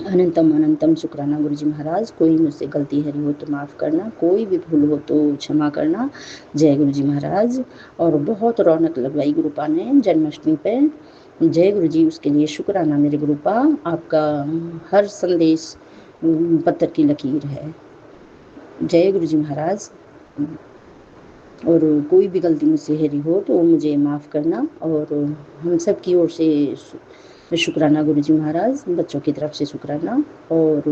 अनंतम अनंतम शुक्राना गुरु जी महाराज। कोई मुझसे गलती हरी हो तो माफ़ करना, कोई भी भूल हो तो क्षमा करना। जय गुरु जी महाराज। और बहुत रौनक लगवाई गुरुपा ने जन्माष्टमी पे। जय गुरु जी। उसके लिए शुक्राना मेरे गुरुपा। आपका हर संदेश पत्थर की लकीर है। जय गुरु जी महाराज। और कोई भी गलती मुझसे हरी हो तो मुझे माफ़ करना। और हम सब की ओर से शुक्राना गुरु जी महाराज, बच्चों की तरफ से शुक्राना और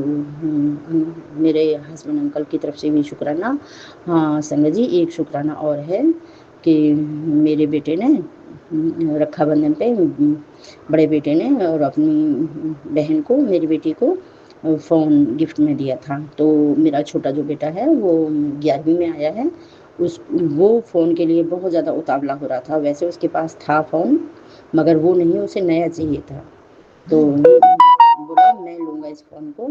मेरे हस्बैंड अंकल की तरफ से भी शुक्राना। हाँ संगत जी, एक शुक्राना और है कि मेरे बेटे ने रक्षाबंधन पे बड़े बेटे ने और अपनी बहन को, मेरी बेटी को फ़ोन गिफ्ट में दिया था। तो मेरा छोटा जो बेटा है वो 11वीं में आया है, वो फ़ोन के लिए बहुत ज़्यादा उतावला हो रहा था। वैसे उसके पास था फ़ोन, मगर वो नहीं, उसे नया चाहिए था। तो बोला मैं लूँगा इस फ़ोन को,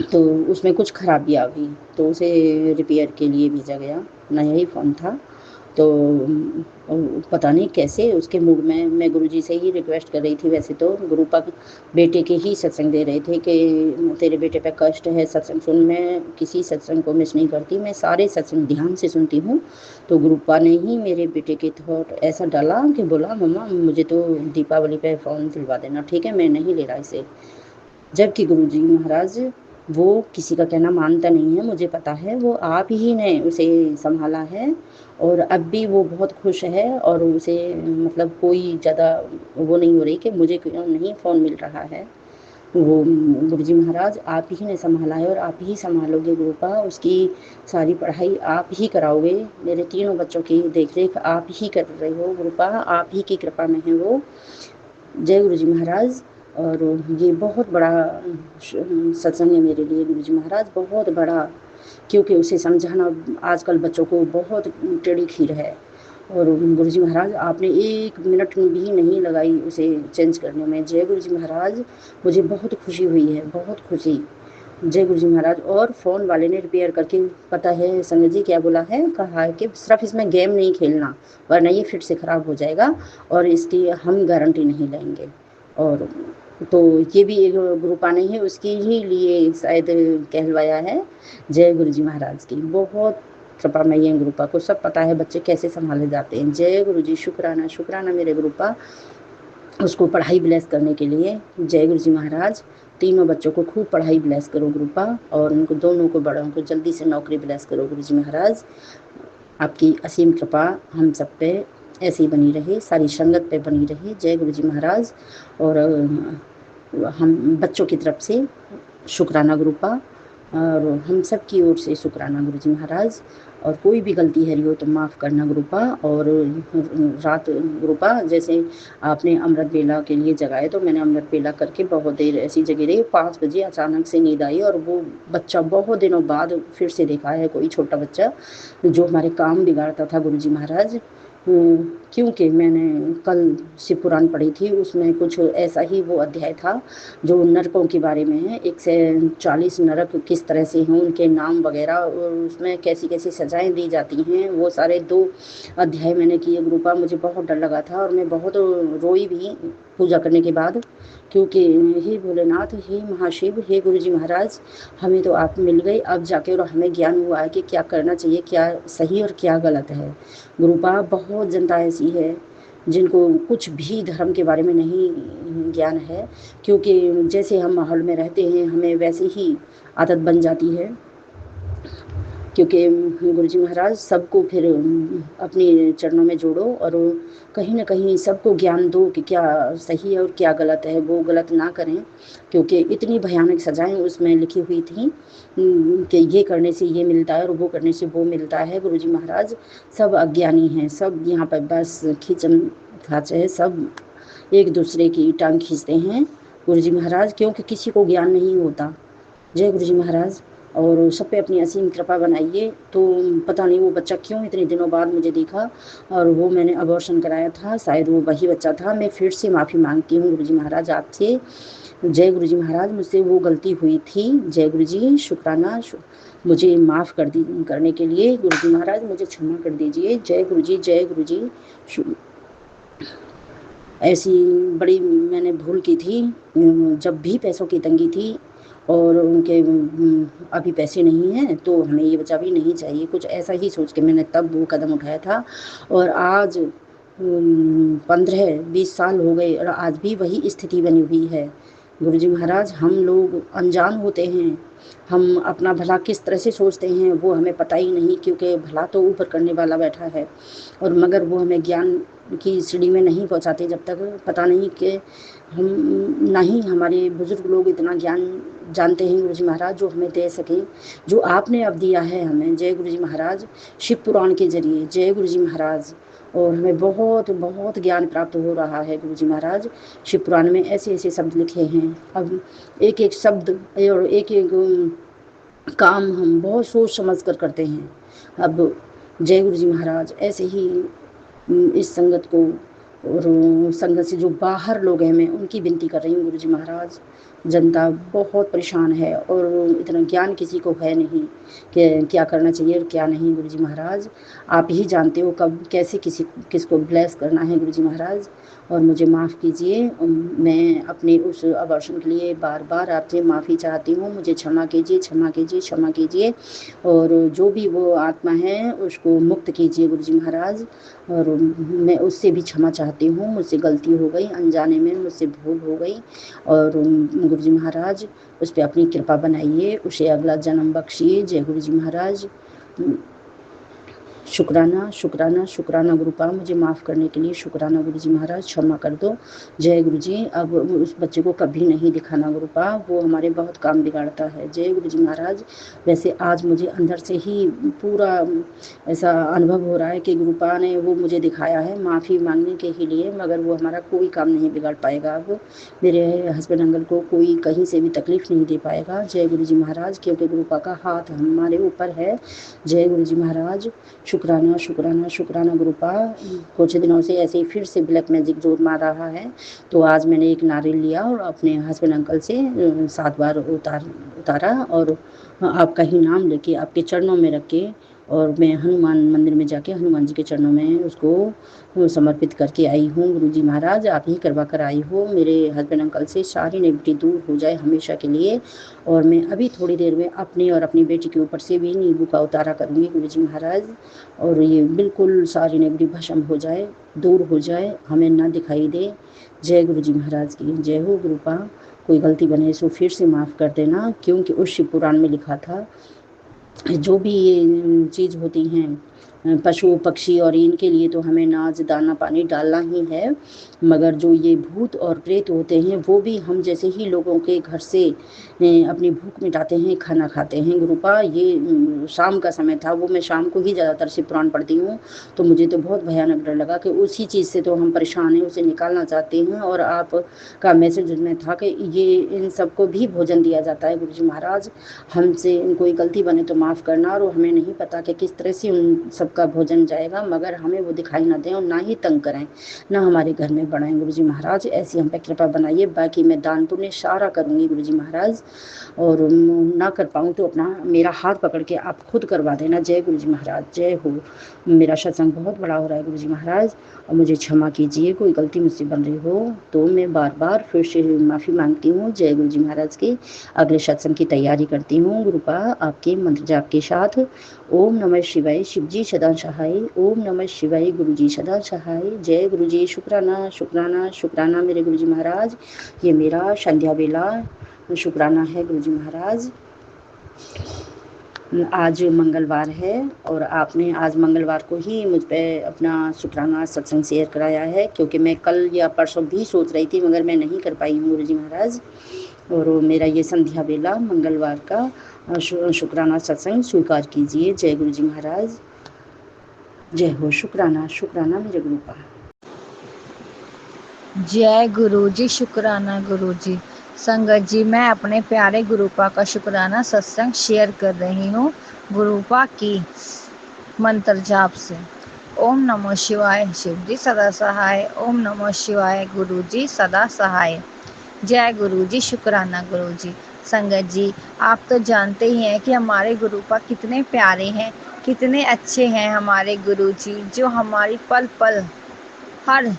तो उसमें कुछ खराबी आ गई, तो उसे रिपेयर के लिए भेजा गया। नया ही फ़ोन था। तो पता नहीं कैसे उसके मूड में मैं गुरुजी से ही रिक्वेस्ट कर रही थी। वैसे तो गुरुपा बेटे के ही सत्संग दे रहे थे कि तेरे बेटे पे कष्ट है, सत्संग सुन। मैं किसी सत्संग को मिस नहीं करती, मैं सारे सत्संग ध्यान से सुनती हूँ। तो गुरुपा ने ही मेरे बेटे के थॉट ऐसा डाला कि बोला मम्मा मुझे तो दीपावली पे फ़ोन दिलवा देना, ठीक है मैं नहीं ले रहा इसे। जबकि गुरुजी महाराज वो किसी का कहना मानता नहीं है, मुझे पता है। वो आप ही ने उसे संभाला है और अब भी वो बहुत खुश है और उसे मतलब कोई ज़्यादा वो नहीं हो रही कि मुझे क्यों नहीं फ़ोन मिल रहा है। वो गुरुजी महाराज आप ही ने संभाला है और आप ही संभालोगे गुरुपा। उसकी सारी पढ़ाई आप ही कराओगे, मेरे तीनों बच्चों की देख रेख आप ही कर रहे हो गुरुपा, आप ही की कृपा में है वो। जय गुरुजी महाराज। और ये बहुत बड़ा सत्संग है मेरे लिए गुरुजी महाराज, बहुत बड़ा, क्योंकि उसे समझाना आजकल बच्चों को बहुत टेढ़ी खीर है। और गुरुजी महाराज आपने 1 मिनट भी नहीं लगाई उसे चेंज करने में। जय गुरुजी महाराज, मुझे बहुत खुशी हुई है, बहुत खुशी। जय गुरुजी महाराज। और फ़ोन वाले ने रिपेयर करके, पता है संगत जी क्या बोला है, कहा है कि सिर्फ इसमें गेम नहीं खेलना वरना ये फिर से ख़राब हो जाएगा और इसकी हम गारंटी नहीं लेंगे। और तो ये भी एक ग्रुपा ने ही उसके ही लिए शायद कहलवाया है। जय गुरुजी महाराज की बहुत कृपा में ये ग्रुपा को सब पता है बच्चे कैसे संभाले जाते हैं। जय गुरुजी, शुक्राना शुक्राना मेरे ग्रुपा, उसको पढ़ाई ब्लेस करने के लिए। जय गुरुजी महाराज। तीनों बच्चों को खूब पढ़ाई ब्लेस करो गुरुपा और उनको दोनों को बड़ों को जल्दी से नौकरी ब्लेस करो गुरुजी महाराज। आपकी असीम कृपा हम सब पे ऐसी बनी रहे, सारी संगत पे बनी रहे। जय गुरुजी महाराज। और हम बच्चों की तरफ से शुक्राना गुरुपा और हम सब की ओर से शुक्राना गुरुजी महाराज। और कोई भी गलती है रही हो तो माफ़ करना गुरुपा। और रात गुरुपा जैसे आपने अमृत बेला के लिए जगाए तो मैंने अमृत बेला करके बहुत देर ऐसी जगह रही। 5 बजे अचानक से नींद आई और वो बच्चा बहुत दिनों बाद फिर से देखा है, कोई छोटा बच्चा जो हमारे काम बिगाड़ता था गुरुजी महाराज। क्योंकि मैंने कल शिव पुराण पढ़ी थी, उसमें कुछ ऐसा ही वो अध्याय था जो नरकों के बारे में है। 1 से 40 नरक किस तरह से हैं, उनके नाम वगैरह और उसमें कैसी कैसी सजाएं दी जाती हैं, वो सारे 2 अध्याय मैंने किए ग्रुपा। मुझे बहुत डर लगा था और मैं बहुत रोई भी पूजा करने के बाद, क्योंकि हे भोलेनाथ, हे महाशिव, हे गुरुजी महाराज, हमें तो आप मिल गए अब जाके और हमें ज्ञान हुआ है कि क्या करना चाहिए, क्या सही और क्या गलत है। गुरुपा बहुत जनता ऐसी है जिनको कुछ भी धर्म के बारे में नहीं ज्ञान है, क्योंकि जैसे हम माहौल में रहते हैं हमें वैसे ही आदत बन जाती है। क्योंकि गुरुजी महाराज सबको फिर अपने चरणों में जोड़ो और कहीं ना कहीं सबको ज्ञान दो कि क्या सही है और क्या गलत है, वो गलत ना करें। क्योंकि इतनी भयानक सजाएं उसमें लिखी हुई थी कि ये करने से ये मिलता है और वो करने से वो मिलता है। गुरुजी महाराज सब अज्ञानी हैं, सब यहाँ पर बस खींचम खाच है, सब एक दूसरे की टांग खींचते हैं गुरुजी महाराज, क्योंकि किसी को ज्ञान नहीं होता। जय गुरुजी महाराज। और सब पे अपनी असीम कृपा बनाइए। तो पता नहीं वो बच्चा क्यों इतने दिनों बाद मुझे दिखा और वो मैंने अबॉर्शन कराया था, शायद वो वही बच्चा था। मैं फिर से माफ़ी मांगती हूँ गुरुजी महाराज आपसे। जय गुरुजी महाराज, मुझसे वो गलती हुई थी। जय गुरुजी, शुक्राना मुझे माफ़ करने के लिए गुरुजी महाराज, मुझे क्षमा कर दीजिए। जय गुरुजी, जय गुरुजी। ऐसी बड़ी मैंने भूल की थी जब भी पैसों की तंगी थी और उनके अभी पैसे नहीं हैं तो हमें ये बच्चा भी नहीं चाहिए, कुछ ऐसा ही सोच के मैंने तब वो कदम उठाया था। और आज 15-20 साल हो गए और आज भी वही स्थिति बनी हुई है। गुरुजी महाराज, हम लोग अनजान होते हैं, हम अपना भला किस तरह से सोचते हैं वो हमें पता ही नहीं, क्योंकि भला तो ऊपर करने वाला बैठा है और मगर वो हमें ज्ञान की सीढ़ी में नहीं पहुंचाते जब तक पता नहीं कि हम ना ही हमारे बुजुर्ग लोग इतना ज्ञान जानते हैं गुरुजी महाराज जो हमें दे सकें, जो आपने अब दिया है हमें। जय गुरुजी महाराज, शिव पुराण के जरिए। जय गुरुजी महाराज। और हमें बहुत बहुत ज्ञान प्राप्त हो रहा है गुरुजी महाराज। शिव पुराण में ऐसे ऐसे शब्द लिखे हैं। अब एक एक शब्द और एक एक काम हम बहुत सोच समझ कर करते हैं। अब जय गुरुजी महाराज। ऐसे ही इस संगत को और संगत से जो बाहर लोग हैं मैं उनकी विनती कर रही हूँ गुरुजी महाराज। जनता बहुत परेशान है और इतना ज्ञान किसी को है नहीं कि क्या करना चाहिए और क्या नहीं। गुरुजी महाराज आप ही जानते हो कब कैसे किसको ब्लेस करना है गुरुजी महाराज। और मुझे माफ़ कीजिए, मैं अपने उस अबॉर्शन के लिए बार बार आपसे माफ़ी चाहती हूँ। मुझे क्षमा कीजिए, क्षमा कीजिए, क्षमा कीजिए। और जो भी वो आत्मा है उसको मुक्त कीजिए गुरुजी महाराज। और मैं उससे भी क्षमा चाहती हूँ, मुझसे गलती हो गई, अनजाने में मुझसे भूल हो गई। और गुरुजी महाराज उस पर अपनी कृपा बनाइए, उसे अगला जन्म बख्शिए। जय गुरुजी महाराज। शुक्राना शुक्राना शुक्राना गुरुपा, मुझे माफ़ करने के लिए शुक्राना गुरुजी महाराज। क्षमा कर दो। जय गुरुजी। अब उस बच्चे को कभी नहीं दिखाना गुरुपा, वो हमारे बहुत काम बिगाड़ता है। जय गुरुजी महाराज। वैसे आज मुझे अंदर से ही पूरा ऐसा अनुभव हो रहा है कि गुरुपा ने वो मुझे दिखाया है माफ़ी मांगने के ही लिए, मगर वो हमारा कोई काम नहीं बिगाड़ पाएगा। अब मेरे हस्बैंड अंकल को कोई कहीं से भी तकलीफ़ नहीं दे पाएगा। जय गुरुजी महाराज, क्योंकि गुरुपा का हाथ हमारे ऊपर है। जय गुरुजी महाराज। शुक्राना शुक्राना शुक्राना गुरुपा। कुछ दिनों से ऐसे ही फिर से ब्लैक मैजिक जोर मार रहा है, तो आज मैंने एक नारियल लिया और अपने हस्बैंड अंकल से 7 बार उतारा और आपका ही नाम लेके आपके चरणों में रख के, और मैं हनुमान मंदिर में जाके हनुमान जी के चरणों में उसको समर्पित करके आई हूँ। गुरुजी महाराज आप ही करवा कर आई हो, मेरे हस्बैंड अंकल से सारी नेगेटिविटी दूर हो जाए हमेशा के लिए। और मैं अभी थोड़ी देर में अपनी और अपनी बेटी के ऊपर से भी नींबू का उतारा करूँगी गुरुजी महाराज, और ये बिल्कुल सारी नेगेटिव भस्म हो जाए, दूर हो जाए, हमें ना दिखाई दे। जय गुरुजी महाराज की जय हो। गुरुपा कोई गलती बने सो फिर से माफ़ कर देना, क्योंकि उस शिव पुराण में लिखा था जो भी ये चीज़ होती हैं पशु पक्षी और इनके लिए तो हमें नाज दाना पानी डालना ही है, मगर जो ये भूत और प्रेत होते हैं वो भी हम जैसे ही लोगों के घर से अपनी भूख मिटाते हैं, खाना खाते हैं। गुरुपा ये शाम का समय था, वो मैं शाम को ही ज़्यादातर शिव पुराण पढ़ती हूँ, तो मुझे तो बहुत भयानक डर लगा कि उसी चीज़ से तो हम परेशान हैं, उसे निकालना चाहते हैं। और आपका मैसेज उसमें था कि ये इन सबको भी भोजन दिया जाता है। गुरुजी महाराज हमसे कोई गलती बने तो माफ़ करना, और हमें नहीं पता कि किस तरह से उन सबका भोजन जाएगा, मगर हमें वो दिखाई ना दें और ना ही तंग करें, ना हमारे घर में बढ़ाएं। गुरुजी महाराज ऐसी हम पे कृपा बनाइए। बाकी मैं दान पुण्य सारा करूँगी गुरुजी महाराज, और ना कर पाऊँ तो अपना मेरा हाथ पकड़ के आप खुद करवा देना। जय गुरुजी महाराज जय हो। मेरा सत्संग बहुत बड़ा हो रहा है गुरुजी महाराज, और मुझे क्षमा कीजिए, कोई गलती मुझसे बन रही हो तो मैं बार बार फिर से माफ़ी मांगती हूँ। जय गुरुजी महाराज की। अगले सत्संग की तैयारी करती हूँ गुरुपा आपके मंत्र जाप के साथ। ओम नमः शिवाय, शिवजी सदा सहाय। ओम नमः शिवाय, गुरुजी सदा सहाय। जय गुरुजी। शुक्राना शुक्राना शुक्राना मेरे गुरुजी महाराज। ये मेरा संध्या बेला शुक्राना है गुरुजी महाराज। आज मंगलवार है और आपने आज मंगलवार को ही मुझ पर अपना शुक्राना सत्संग शेयर कराया है, क्योंकि मैं कल या परसों भी सोच रही थी मगर मैं नहीं कर पाई हूँ गुरुजी महाराज। और मेरा ये संध्या बेला मंगलवार का शुक्राना सत्संग स्वीकार कीजिए। जय गुरुजी महाराज जय हो। शुक्राना शुक्राना मेरे गुरुपा। जय गुरुजी। शुक्राना गुरुजी। संगत जी मैं अपने प्यारे गुरुपा का शुक्राना सत्संग शेयर कर रही हूँ गुरुपा की मंत्र जाप से। ओम नमः शिवाय, शिवजी सदा सहाय। ओम नमः शिवाय, गुरुजी सदा सहाय। जय गुरुजी। शुक्राना गुरुजी। संगत जी आप तो जानते ही हैं कि हमारे गुरुपा कितने प्यारे हैं, कितने अच्छे हैं हमारे गुरुजी, जो हमारी पल पल हर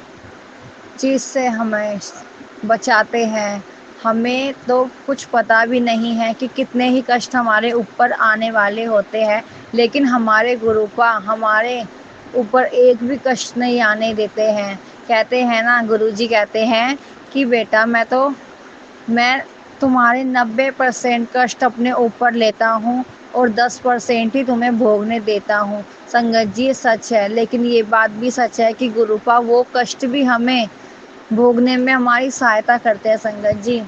चीज़ से हमें बचाते हैं। हमें तो कुछ पता भी नहीं है कि कितने ही कष्ट हमारे ऊपर आने वाले होते हैं, लेकिन हमारे गुरुपा हमारे ऊपर एक भी कष्ट नहीं आने देते हैं। कहते हैं ना, गुरुजी कहते हैं कि बेटा मैं तुम्हारे 90% कष्ट अपने ऊपर लेता हूँ और 10% ही तुम्हें भोगने देता हूँ। संगत जी ये सच है, लेकिन ये बात भी सच है कि गुरुपा वो कष्ट भी हमें भोगने में हमारी सहायता करते हैं संगत जी।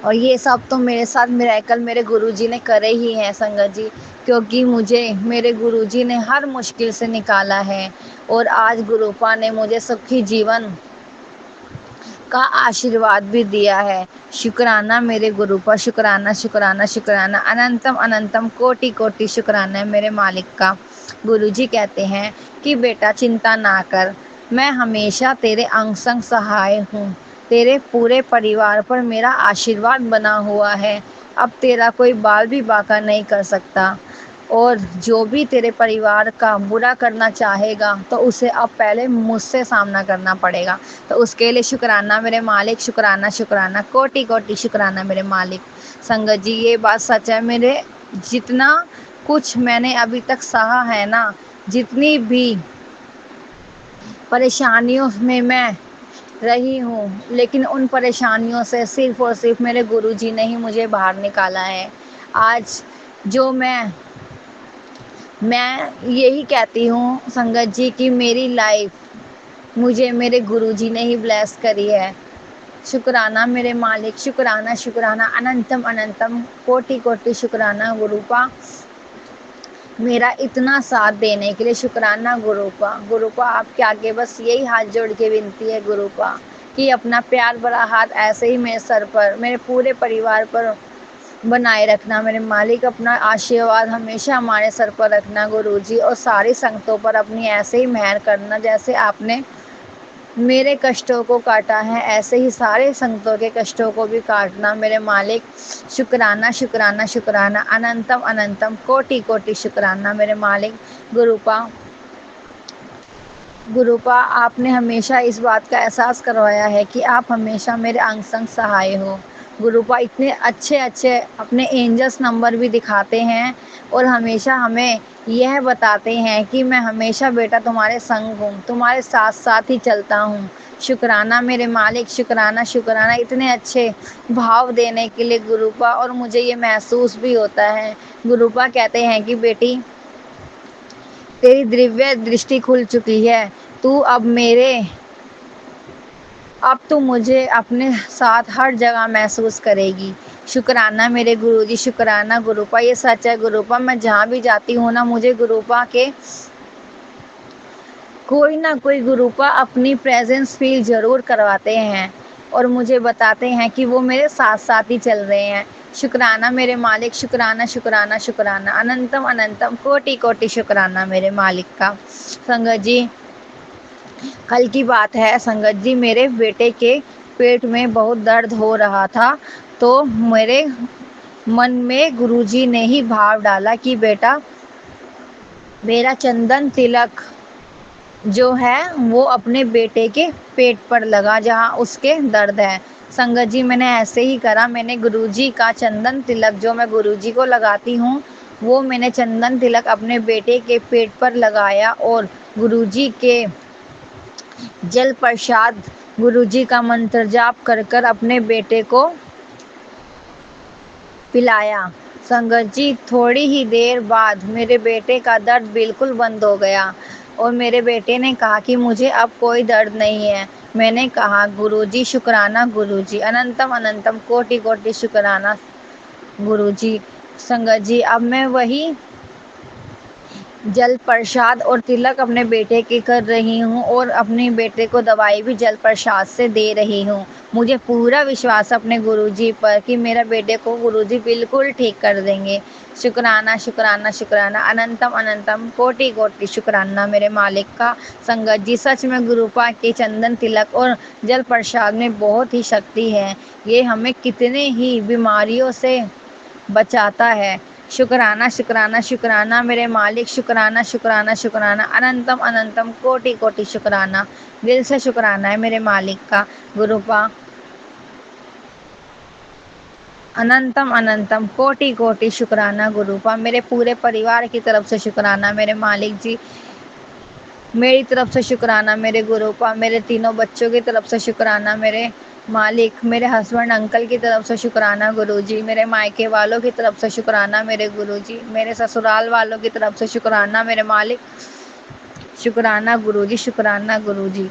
और ये सब तो मेरे साथ मिरेकल मेरे गुरुजी ने करे ही हैं संगत जी, क्योंकि मुझे मेरे गुरुजी ने हर मुश्किल से निकाला है और आज गुरुपा ने मुझे सुखी जीवन का आशीर्वाद भी दिया है। शुक्राना मेरे गुरुपा, शुक्राना शुक्राना शुक्राना, अनंतम अनंतम कोटि कोटि शुक्राना है मेरे मालिक का। गुरुजी कहते हैं कि बेटा चिंता ना कर, मैं हमेशा तेरे अंग संग सहाय हूँ। तेरे पूरे परिवार पर मेरा आशीर्वाद बना हुआ है। अब तेरा कोई बाल भी बांका नहीं कर सकता और जो भी तेरे परिवार का बुरा करना चाहेगा तो उसे अब पहले मुझसे सामना करना पड़ेगा। तो उसके लिए शुक्राना मेरे मालिक, शुक्राना शुक्राना कोटि कोटि शुक्राना मेरे मालिक। संगत जी ये बात सच है, मेरे जितना कुछ मैंने अभी तक सहा है ना, जितनी भी परेशानियों में मैं रही हूँ, लेकिन उन परेशानियों से सिर्फ और सिर्फ मेरे गुरुजी ने ही मुझे बाहर निकाला है। आज जो मैं यही कहती हूँ संगत जी कि मेरी लाइफ मुझे मेरे गुरुजी ने ही ब्लेस करी है। शुक्राना मेरे मालिक, शुक्राना शुक्राना, अनंतम अनंतम कोटि कोटि शुक्राना गुरुपा, मेरा इतना साथ देने के लिए। शुक्राना गुरुपा। गुरुपा आपके आगे बस यही हाथ जोड़ के विनती है गुरुपा कि अपना प्यार भरा हाथ ऐसे ही मेरे सर पर, मेरे पूरे परिवार पर बनाए रखना मेरे मालिक। अपना आशीर्वाद हमेशा हमारे सर पर रखना गुरुजी, और सारी संगतों पर अपनी ऐसे ही मेहर करना। जैसे आपने मेरे कष्टों को काटा है, ऐसे ही सारे संगतों के कष्टों को भी काटना मेरे मालिक। शुक्राना शुक्राना शुक्राना, अनंतम अनंतम कोटि कोटि शुक्राना मेरे मालिक। गुरुपा आपने हमेशा इस बात का एहसास करवाया है कि आप हमेशा मेरे अंग संग सहाय हो। गुरुपा इतने अच्छे अच्छे अपने एंजल्स नंबर भी दिखाते हैं और हमेशा हमें यह बताते हैं कि मैं हमेशा बेटा तुम्हारे संग हूँ, तुम्हारे साथ साथ ही चलता हूँ। शुक्राना मेरे मालिक, शुक्राना शुक्राना, इतने अच्छे भाव देने के लिए गुरुपा। और मुझे ये महसूस भी होता है, गुरुपा कहते हैं कि बेटी तेरी दिव्य दृष्टि खुल चुकी है, अब तू मुझे अपने साथ हर जगह महसूस करेगी। शुक्राना मेरे गुरुजी, शुक्राना गुरुपा। ये सच है गुरुपा, मैं जहाँ भी जाती हूँ ना, मुझे गुरुपा के कोई ना कोई गुरुपा अपनी प्रेजेंस फील जरूर करवाते हैं और मुझे बताते हैं कि वो मेरे साथ साथ ही चल रहे हैं। शुक्राना मेरे मालिक, शुक्राना शुक्राना शुक्राना, अनंतम अनंतम कोटि कोटि शुक्राना मेरे मालिक का। संगत जी कल की बात है संगत जी, मेरे बेटे के पेट में बहुत दर्द हो रहा था, तो मेरे मन में गुरुजी ने ही भाव डाला कि बेटा मेरा चंदन तिलक जो है वो अपने बेटे के पेट पर लगा जहाँ उसके दर्द है। संगत जी मैंने ऐसे ही करा, मैंने गुरुजी का चंदन तिलक जो मैं गुरुजी को लगाती हूँ, वो मैंने चंदन तिलक अपने बेटे के पेट पर लगाया और गुरुजी के जल प्रसाद, गुरुजी का मंत्र जाप कर कर अपने बेटे को पिलाया। संगत जी थोड़ी ही देर बाद मेरे बेटे का दर्द बिल्कुल बंद हो गया और मेरे बेटे ने कहा कि मुझे अब कोई दर्द नहीं है। मैंने कहा गुरुजी शुक्राना गुरुजी, अनंतम अनंतम कोटि कोटि शुक्राना गुरुजी। संगत जी अब मैं वही जल प्रसाद और तिलक अपने बेटे की कर रही हूँ और अपने बेटे को दवाई भी जल प्रसाद से दे रही हूँ। मुझे पूरा विश्वास अपने गुरुजी पर कि मेरा बेटे को गुरुजी बिल्कुल ठीक कर देंगे। शुक्राना शुक्राना शुक्राना, अनंतम अनंतम कोटि कोटि शुक्राना मेरे मालिक का। संगत जी सच में गुरुपा के चंदन तिलक और जल प्रसाद में बहुत ही शक्ति है, ये हमें कितने ही बीमारियों से बचाता है। शुक्राना शुक्राना शुक्राना मेरे मालिक, शुक्राना शुक्राना शुक्राना, अनंतम अनंतम कोटि कोटि शुक्राना, दिल से शुक्राना है मेरे मालिक का। गुरुपा अनंतम अनंतम कोटि कोटि शुक्राना गुरुपा। मेरे पूरे परिवार की तरफ से शुक्राना मेरे मालिक जी, मेरी तरफ से शुक्राना मेरे गुरुपा, मेरे तीनों बच्चों की तरफ से शुक्राना मेरे मालिक, मेरे हस्बैंड अंकल की तरफ से शुक्राना गुरुजी, मेरे मायके वालों की तरफ से शुक्राना मेरे गुरुजी, मेरे ससुराल वालों की तरफ से शुक्राना मेरे मालिक, शुक्राना गुरुजी, शुक्राना गुरुजी।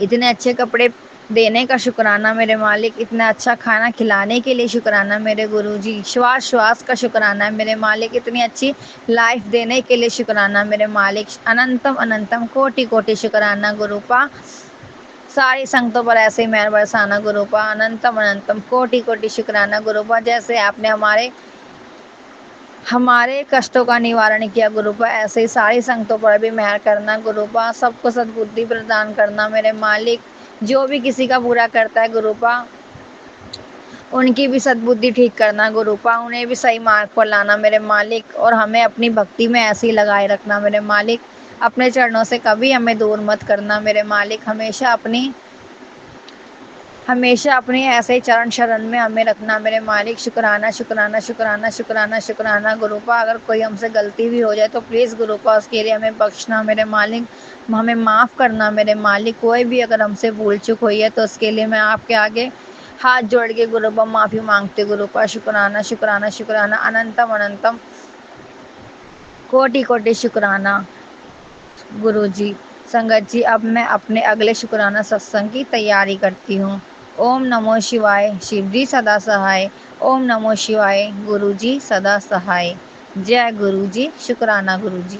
इतने अच्छे कपड़े देने का शुक्राना मेरे मालिक, इतना अच्छा खाना खिलाने के लिए शुक्राना मेरे गुरुजी, श्वास श्वास का शुक्राना मेरे मालिक, इतनी अच्छी लाइफ देने के लिए शुक्राना मेरे मालिक, अनंतम अनंतम कोटि कोटि शुक्राना गुरुपा, सारी संगतों पर ऐसे ही मेहर बरसाना गुरुपा, अनंतम अनंतम कोटि कोटि शुक्राना गुरुपा, जैसे आपने हमारे कष्टों का निवारण किया गुरुपा, ऐसे ही सारी संगतों पर भी मेहर करना गुरुपा, सबको सद्बुद्धि प्रदान करना मेरे मालिक, जो भी किसी का बुरा करता है गुरुपा, उनकी भी सद्बुद्धि ठीक करना गुरुपा, उन्हें भी सही मार्ग पर लाना मेरे मालिक, और हमें अपनी भक्ति में ऐसे ही लगाए रखना मेरे मालिक, अपने चरणों से कभी हमें दूर मत करना मेरे मालिक, हमेशा अपने ऐसे चरण शरण में हमें रखना मेरे मालिक, शुक्राना शुक्राना शुक्राना शुक्राना शुक्राना गुरुपा, अगर कोई हमसे गलती भी हो जाए तो प्लीज़ गुरुपा उसके लिए हमें बख्शना मेरे मालिक, हमें माफ़ करना मेरे मालिक, कोई भी अगर हमसे भूल चूक हुई है तो उसके लिए मैं आपके आगे हाथ जोड़ के गुरुपा माफ़ी मांगते गुरुपा, शुक्राना शुक्राना शुक्राना, अनंतम अनंतम कोटि कोटि शुक्राना गुरुजी। संगत जी, अब मैं अपने अगले शुक्राना सत्संग की तैयारी करती हूँ। ओम नमो शिवाय, शिव जी सदा सहाय। ओम नमो शिवाय, गुरु जी सदा सहाय। जय गुरु जी, शुक्राना गुरु जी।